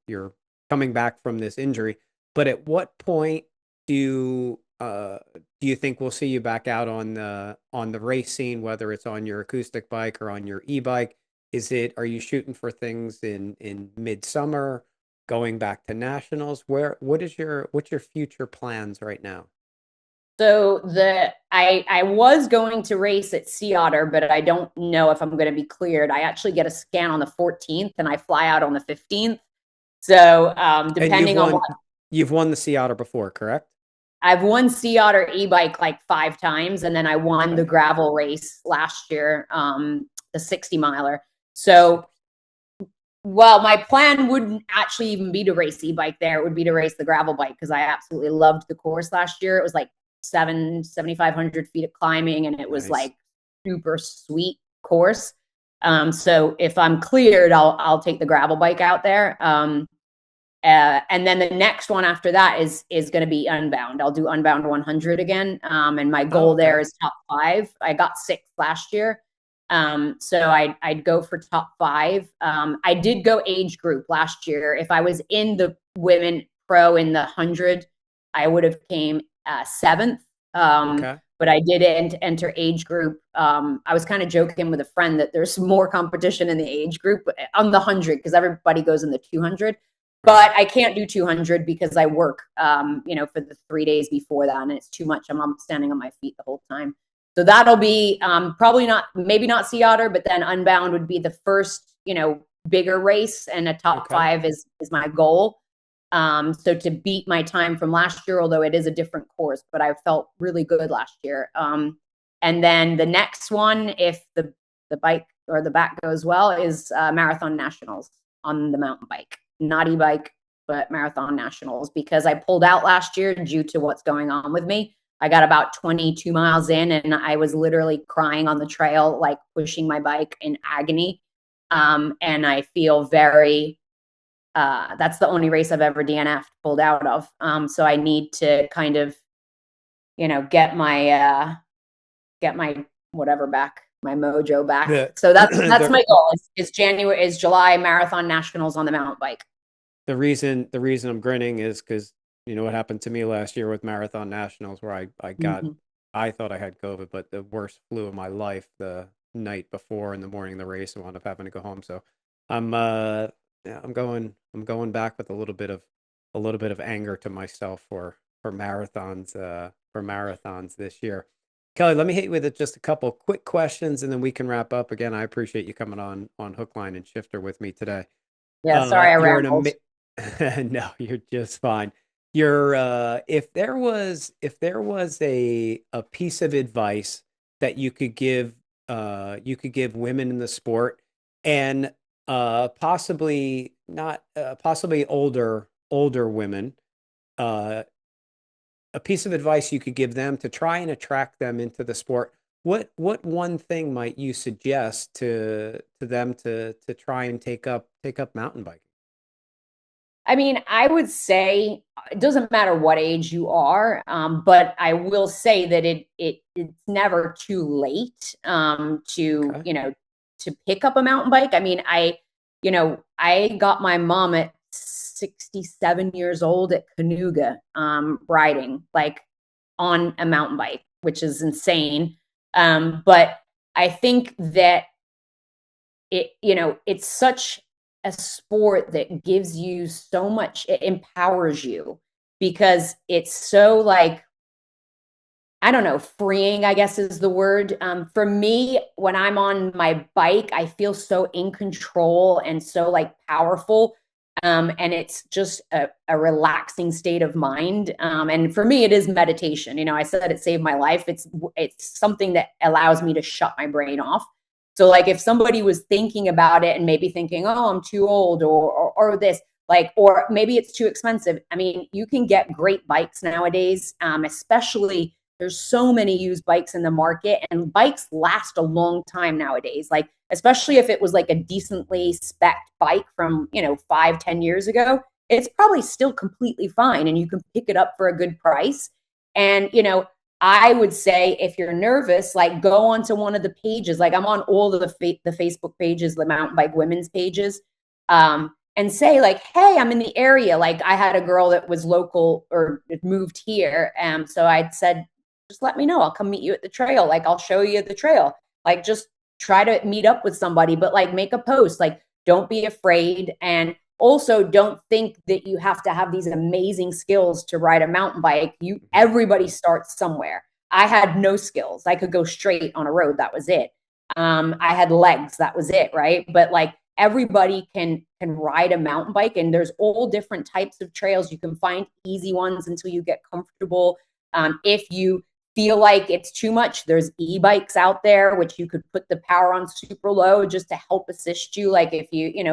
coming back from this injury, but at what point do you think we'll see you back out on the race scene, whether it's on your acoustic bike or on your e-bike? Are you shooting for things in midsummer, going back to nationals? What's your future plans right now? So I was going to race at Sea Otter, but I don't know if I'm going to be cleared. I actually get a scan on the 14th and I fly out on the 15th. So And depending on what you've won the Sea Otter before, correct? I've won Sea Otter e-bike like 5 times, and then I won the Okay. gravel race last year, the 60 miler. So well, my plan wouldn't actually even be to race e-bike there. It would be to race the gravel bike because I absolutely loved the course last year. It was like 7,500 feet of climbing and it was Nice. like super sweet course. So if I'm cleared, I'll take the gravel bike out there. And then the next one after that is going to be Unbound. I'll do Unbound 100 again. And my Oh, goal there okay. is top five. I got sixth last year. So I'd go for top five. I did go age group last year. If I was in the women pro in the 100, I would have came seventh. Okay. But I did enter age group. I was kind of joking with a friend that there's more competition in the age group on the 100 because everybody goes in the 200. Right. But I can't do 200 because I work, for the 3 days before that, and it's too much. I'm standing on my feet the whole time. So that'll be probably not, maybe not Sea Otter, but then Unbound would be the first, bigger race, and a top Okay. five is my goal. So to beat my time from last year, although it is a different course, but I felt really good last year. And then the next one, if the bike or the back goes well, is Marathon Nationals on the mountain bike, not e-bike, but Marathon Nationals, because I pulled out last year due to what's going on with me. I got about 22 miles in and I was literally crying on the trail, like pushing my bike in agony. And I feel very, that's the only race I've ever DNF'd, pulled out of. So I need to kind of, get my whatever back, my mojo back. The So that's the my goal is July Marathon Nationals on the mountain bike. the reason I'm grinning is because you know what happened to me last year with Marathon Nationals, where Mm-hmm. I thought I had COVID, but the worst flu of my life the night before in the morning of the race, and wound up having to go home. So I'm yeah, I'm going back with a little bit of anger to myself for marathons this year. Kelly, let me hit you with just a couple quick questions, and then we can wrap up. Again, I appreciate you coming on Hook, Line, and Shifter with me today. Yeah, sorry I You're rambled. no, you're just fine. You're if there was a piece of advice that you could give women in the sport and possibly not possibly older women, uh a piece of advice you could give them to try and attract them into the sport. What one thing might you suggest to them to try and take up mountain biking? I mean, I would say it doesn't matter what age you are, but I will say that it's never too late to Okay. to pick up a mountain bike. I mean, I got my mom at 67 years old at Canuga riding like on a mountain bike, which is insane. But I think that it's such a sport that gives you so much, it empowers you because it's so like, I don't know, freeing, I guess is the word. For me, when I'm on my bike, I feel so in control and so like powerful. And it's just a relaxing state of mind. And for me, it is meditation. I said it saved my life. It's something that allows me to shut my brain off. So like if somebody was thinking about it and maybe thinking, oh, I'm too old or this, like, or maybe it's too expensive. I mean, you can get great bikes nowadays, especially there's so many used bikes in the market, and bikes last a long time nowadays. Like, especially if it was like a decently spec'd bike from, 5, 10 years ago, it's probably still completely fine and you can pick it up for a good price. And, I would say if you're nervous, like go onto one of the pages. Like I'm on all of the Facebook pages, the mountain bike women's pages. And say like, hey, I'm in the area. Like I had a girl that was local or moved here. So I'd said, just let me know. I'll come meet you at the trail. Like I'll show you the trail. Like just try to meet up with somebody, but like make a post. Like don't be afraid. And also don't think that you have to have these amazing skills to ride a mountain bike. Everybody starts somewhere. I had no skills. I could go straight on a road. That was it. I had legs. That was it. Right. But like everybody can ride a mountain bike, and there's all different types of trails. You can find easy ones until you get comfortable. If you feel like it's too much, there's e-bikes out there which you could put the power on super low just to help assist you, like if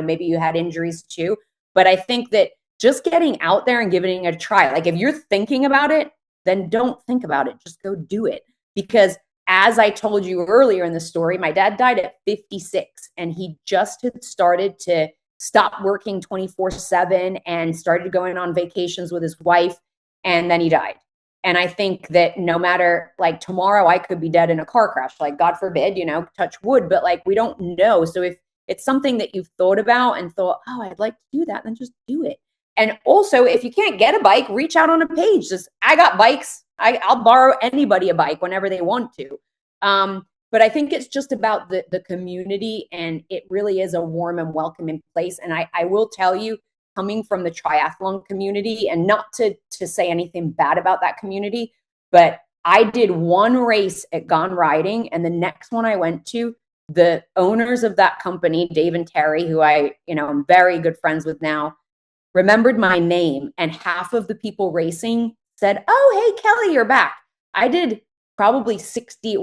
maybe you had injuries too. But I think that just getting out there and giving it a try, like if you're thinking about it, then don't think about it, just go do it. Because as I told you earlier in the story, my dad died at 56, and he just had started to stop working 24/7 and started going on vacations with his wife, and then he died. And I think that no matter, like tomorrow I could be dead in a car crash, like God forbid, touch wood, but like we don't know. So if it's something that you've thought about and thought, oh, I'd like to do that, then just do it. And also, if you can't get a bike, reach out on a page. Just, I got bikes. I'll borrow anybody a bike whenever they want to. But I think it's just about the community, and it really is a warm and welcoming place. And I will tell you, coming from the triathlon community, and not to say anything bad about that community, but I did one race at Gone Riding, and the next one I went to, the owners of that company, Dave and Terry, who I'm very good friends with now, remembered my name, and half of the people racing said, oh, hey, Kelly, you're back. I did probably 50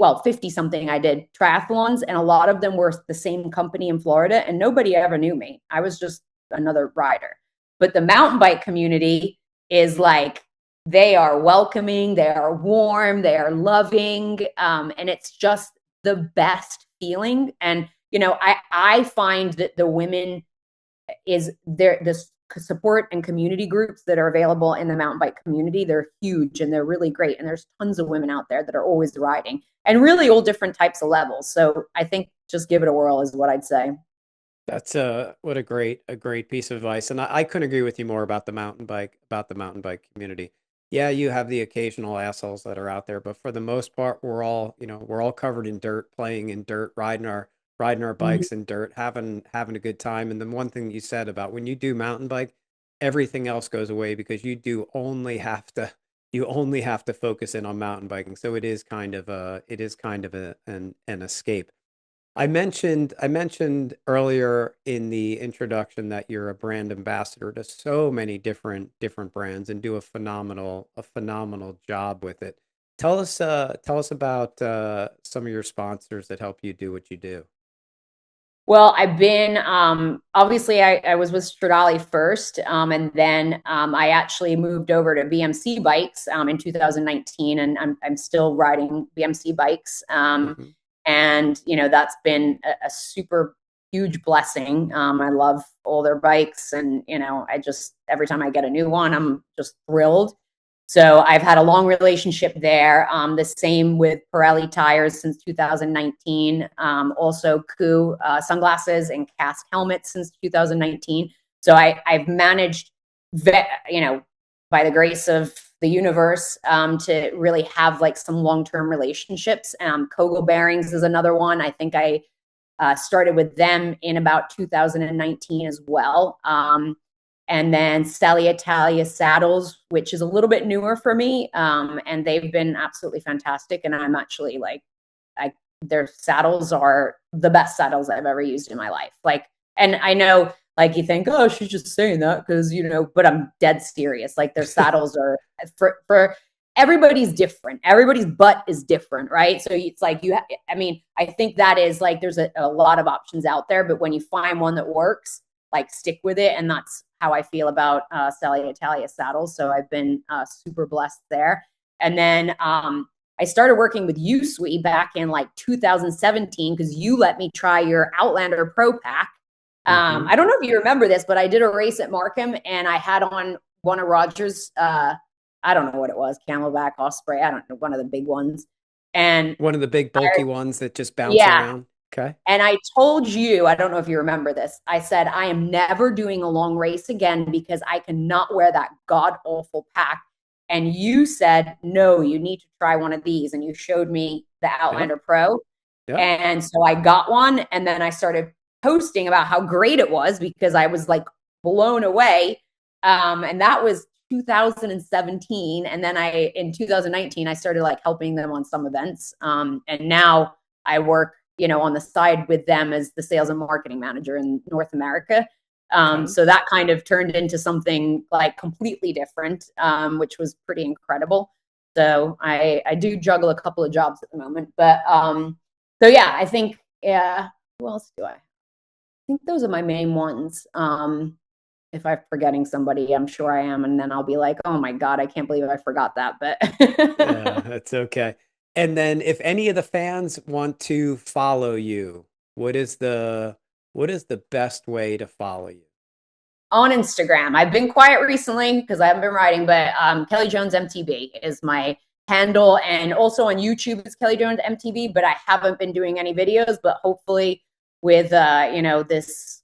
something I did triathlons, and a lot of them were the same company in Florida, and nobody ever knew me. I was just another rider. But the mountain bike community is like, they are welcoming, they are warm, they are loving, and it's just the best feeling. And I find that the women is there, this support and community groups that are available in the mountain bike community, they're huge and they're really great. And there's tons of women out there that are always riding, and really all different types of levels. So I think just give it a whirl is what I'd say. That's what a great piece of advice. And I couldn't agree with you more about the mountain bike community. Yeah, you have the occasional assholes that are out there, but for the most part, we're all covered in dirt, playing in dirt, riding our Mhm. bikes in dirt, having a good time. And then one thing you said about when you do mountain bike, everything else goes away because you only have to focus in on mountain biking. So it is kind of an escape. I mentioned earlier in the introduction that you're a brand ambassador to so many different brands and do a phenomenal job with it. Tell us about some of your sponsors that help you do what you do. Well, I've been obviously I was with Stradale first, and then I actually moved over to BMC bikes in 2019, and I'm still riding BMC bikes. Hmm. And that's been a super huge blessing. I love all their bikes, and I just every time I get a new one, I'm just thrilled. So I've had a long relationship there. The same with Pirelli tires since 2019. Also, Coup sunglasses and cast helmets since 2019. So I've managed, by the grace of the universe, to really have like some long-term relationships. Kogel Bearings is another one. I think I started with them in about 2019 as well. and then Sally Italia Saddles, which is a little bit newer for me. And they've been absolutely fantastic. And I'm actually like, their saddles are the best saddles I've ever used in my life. Like, and I know, like, you think, oh, she's just saying that because, you know, but I'm dead serious. Like, their saddles are for everybody's different. Everybody's butt is different, right? So it's like I mean, I think that is like there's a lot of options out there, but when you find one that works, like stick with it. And that's how I feel about Sally Italia saddles. So I've been super blessed there. And then I started working with you, Sweet, back in like 2017 because you let me try your Outlander Pro Pack. I don't know if you remember this, but I did a race at Markham and I had on one of Roger's, I don't know what it was, Camelback, Osprey, I don't know, one of the big ones. And one of the big bulky ones that just bounce yeah. around. Okay. And I told you, I don't know if you remember this, I said, I am never doing a long race again because I cannot wear that god awful pack. And you said, no, you need to try one of these. And you showed me the Outlander Pro. Yep. And so I got one. And then I started posting about how great it was because I was like blown away. And that was 2017. And then in 2019, I started like helping them on some events. And now I work, you know, on the side with them as the sales and marketing manager in North America. So that kind of turned into something like completely different, which was pretty incredible. So I do juggle a couple of jobs at the moment, but so yeah, I think, who else do I think those are my main ones. If I'm forgetting somebody, I'm sure I am. And then I'll be like, oh my God, I can't believe I forgot that. But yeah, that's okay. And then if any of the fans want to follow you, what is the best way to follow you? On Instagram. I've been quiet recently because I haven't been writing, but Kelly Jones MTB is my handle. And also on YouTube, it's Kelly Jones MTB, but I haven't been doing any videos, but hopefully with, you know, this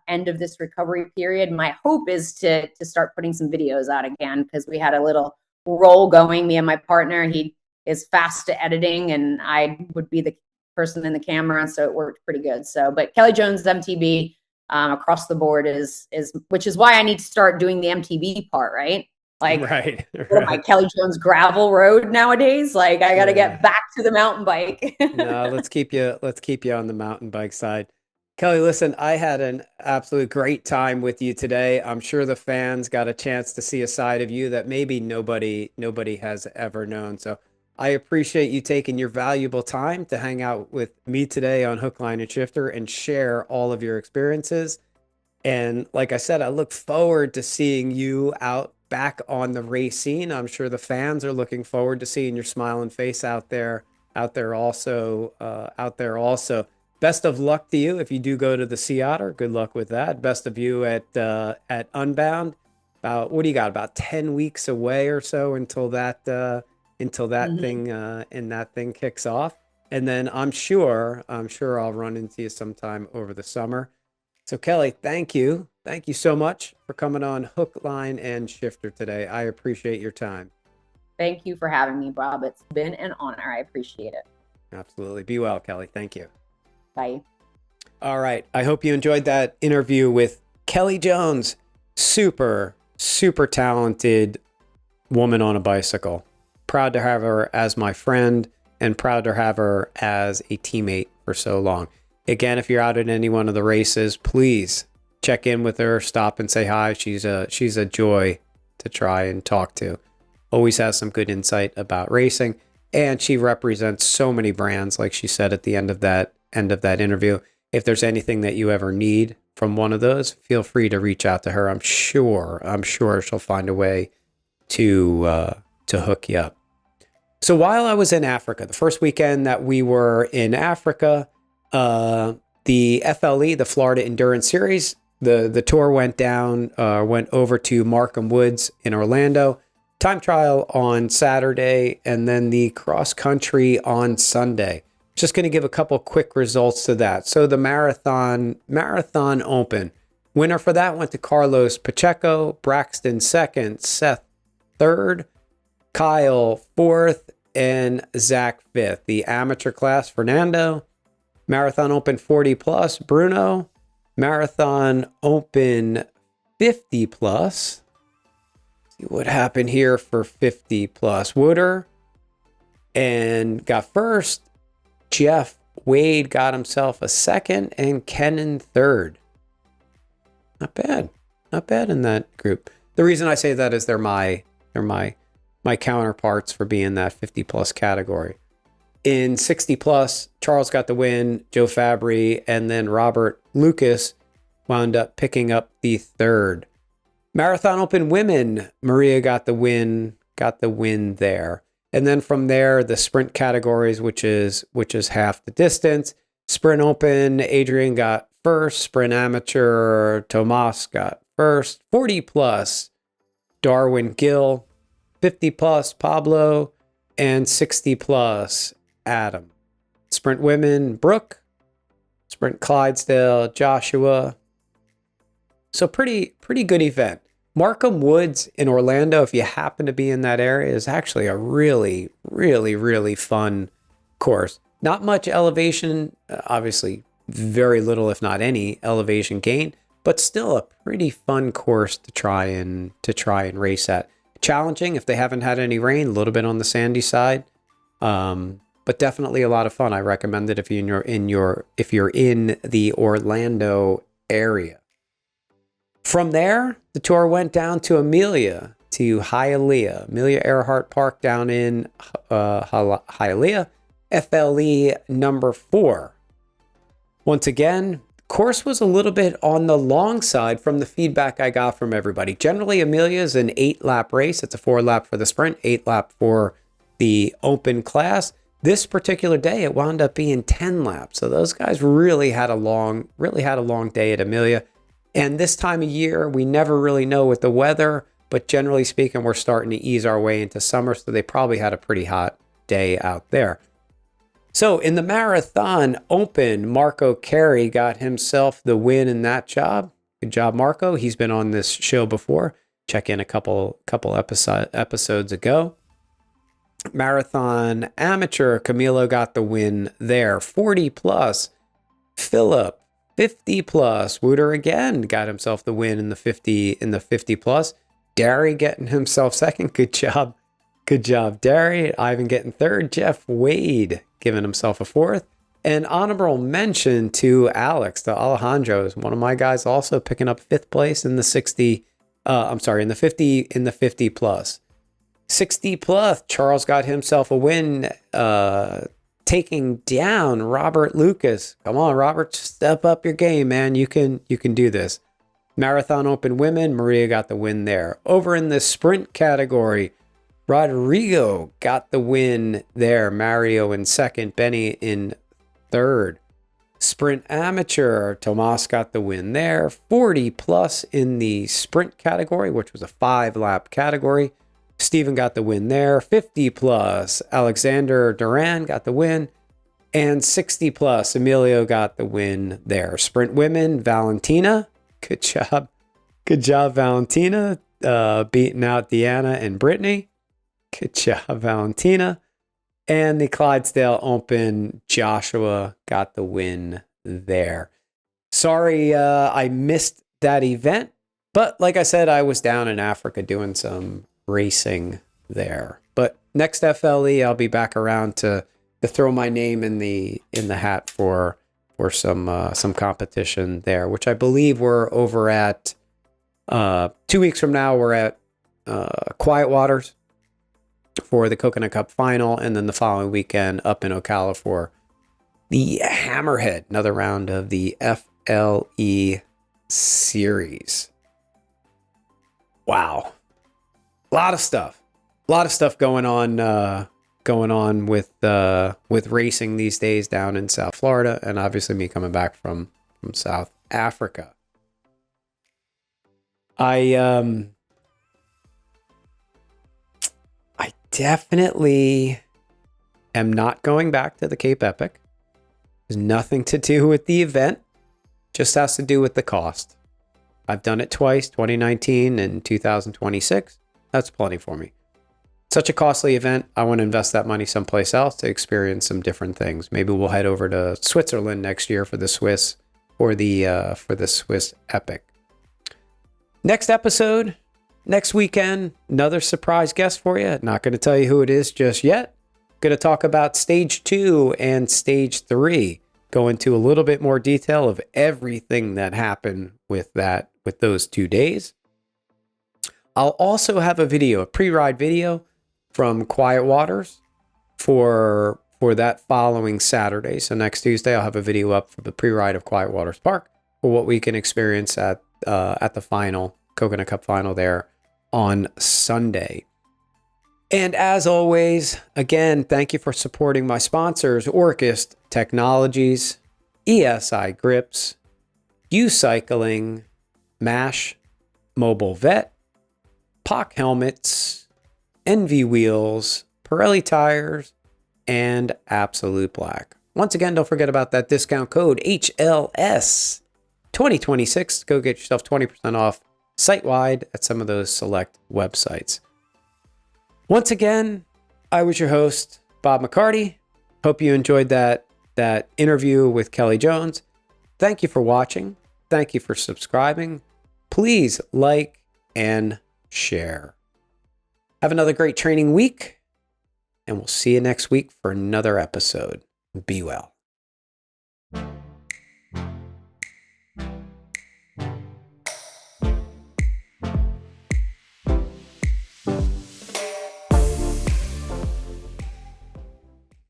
end of this recovery period, my hope is to start putting some videos out again because we had a little roll going, me and my partner. He is fast at editing and I would be the person in the camera. So it worked pretty good. So, but Kelly Jones MTB across the board is which is why I need to start doing the MTB part, right? Like right. My Kelly Jones gravel road nowadays. Like I got to get back to the mountain bike. No, let's keep you on the mountain bike side. Kelly, listen, I had an absolute great time with you today. I'm sure the fans got a chance to see a side of you that maybe nobody has ever known. So I appreciate you taking your valuable time to hang out with me today on Hook, Line, and Shifter and share all of your experiences. And like I said, I look forward to seeing you out back on the race scene. I'm sure the fans are looking forward to seeing your smiling face out there also. Best of luck to you if you do go to the Sea Otter. Good luck with that. Best of you at Unbound. What do you got? About 10 weeks away or so until that thing kicks off. And then I'm sure I'll run into you sometime over the summer. So Kelly, thank you so much for coming on Hook, Line, and Shifter today. I appreciate your time. Thank you for having me, Bob. It's been an honor. I appreciate it. Absolutely. Be well, Kelly. Thank you. Bye. All right. I hope you enjoyed that interview with Kelly Jones. Super, super talented woman on a bicycle. Proud to have her as my friend and proud to have her as a teammate for so long. Again, if you're out at any one of the races, please check in with her, stop and say hi. She's a joy to try and talk to. Always has some good insight about racing. And she represents so many brands, like she said at the end of that interview. If there's anything that you ever need from one of those, feel free to reach out to her. I'm sure she'll find a way to hook you up. So while I was in Africa, the first weekend that we were in Africa, the FLE, the Florida Endurance Series, the tour went over to Markham Woods in Orlando. Time trial on Saturday, and then the cross country on Sunday. Just going to give a couple quick results to that. So the Marathon Open. Winner for that went to Carlos Pacheco, Braxton second, Seth third, Kyle fourth, and Zach fifth. The amateur class, Fernando. Marathon Open 40 plus, Bruno. Marathon Open 50 plus. See what happened here for 50 plus. Wooder and got first. Jeff Wade got himself a second, and Kenan third. Not bad. Not bad in that group. The reason I say that is they're my counterparts for being that 50 plus category. In 60 plus, Charles got the win, Joe Fabry, and then Robert Lucas wound up picking up the third. Marathon Open Women, Maria got the win there. And then from there, the sprint categories, which is half the distance. Sprint Open, Adrian got first. Sprint Amateur, Tomas got first. 40 plus, Darwin Gill. 50 plus, Pablo. And 60 plus, Adam. Sprint Women, Brooke. Sprint Clydesdale, Joshua. So pretty good event. Markham Woods in Orlando, if you happen to be in that area, is actually a really, really, really fun course. Not much elevation, obviously very little, if not any, elevation gain, but still a pretty fun course to try and race at. Challenging if they haven't had any rain, a little bit on the sandy side, but definitely a lot of fun. I recommend it if you're in the Orlando area. From there, the tour went down to Amelia, to Hialeah, Amelia Earhart Park down in Hialeah, FLE number 4. Once again, course was a little bit on the long side from the feedback I got from everybody. Generally, Amelia is an 8-lap race. It's a 4-lap for the sprint, 8-lap for the open class. This particular day, it wound up being 10 laps. So those guys really had a long day at Amelia. And this time of year, we never really know with the weather, but generally speaking, we're starting to ease our way into summer. So they probably had a pretty hot day out there. So in the Marathon Open, Marco Carey got himself the win in that job. Good job, Marco. He's been on this show before. Check in a couple episodes ago. Marathon Amateur, Camilo got the win there. 40 plus, Philip. 50 plus, Wooder again got himself the win in the 50 plus. Derry getting himself second. Good job, Derry. Ivan getting third. Jeff Wade giving himself a fourth. And honorable mention to Alex, to Alejandro, one of my guys, also picking up 5th place in the 50 plus. 60 plus, Charles got himself a win, taking down Robert Lucas. Come on, Robert, step up your game, man. You can do this. Marathon Open Women, Maria got the win there. Over in the sprint category, Rodrigo got the win there. Mario in second, Benny in third. Sprint Amateur, Tomas got the win there. 40 plus in the sprint category, which was a 5-lap category. Steven got the win there. 50 plus, Alexander Duran got the win. And 60 plus, Emilio got the win there. Sprint Women, Valentina. Good job. Good job, Valentina. Beating out Deanna and Brittany. Good job, Valentina. And the Clydesdale Open, Joshua got the win there. Sorry, I missed that event. But like I said, I was down in Africa doing some racing there. But next FLE, I'll be back around to throw my name in the hat for some competition there, which I believe we're over at 2 weeks from now. We're at Quiet Waters for the Coconut Cup final, and then the following weekend up in Ocala for the Hammerhead, another round of the FLE series. Wow. A lot of stuff going on with racing these days down in South Florida, and obviously me coming back from South Africa. I definitely am not going back to the Cape Epic. There's nothing to do with the event, just has to do with the cost. I've done it twice, 2019 and 2026. That's plenty for me. Such a costly event. I want to invest that money someplace else to experience some different things. Maybe we'll head over to Switzerland next year for the Swiss Epic. Next episode, next weekend, another surprise guest for you. Not going to tell you who it is just yet. Going to talk about stage 2 and stage 3. Go into a little bit more detail of everything that happened with those 2 days. I'll also have a pre-ride video from Quiet Waters for that following Saturday. So next Tuesday, I'll have a video up for the pre-ride of Quiet Waters Park for what we can experience at the final Coconut Cup final there on Sunday. And as always, again, thank you for supporting my sponsors, Orchist Technologies, ESI Grips, U Cycling, MASH, Mobile Vet, POC Helmets, NV Wheels, Pirelli Tires, and Absolute Black. Once again, don't forget about that discount code HLS 2026. Go get yourself 20% off site-wide at some of those select websites. Once again, I was your host, Bob McCarty. Hope you enjoyed that interview with Kelly Jones. Thank you for watching. Thank you for subscribing. Please like and share. Have another great training week, and we'll see you next week for another episode. Be well.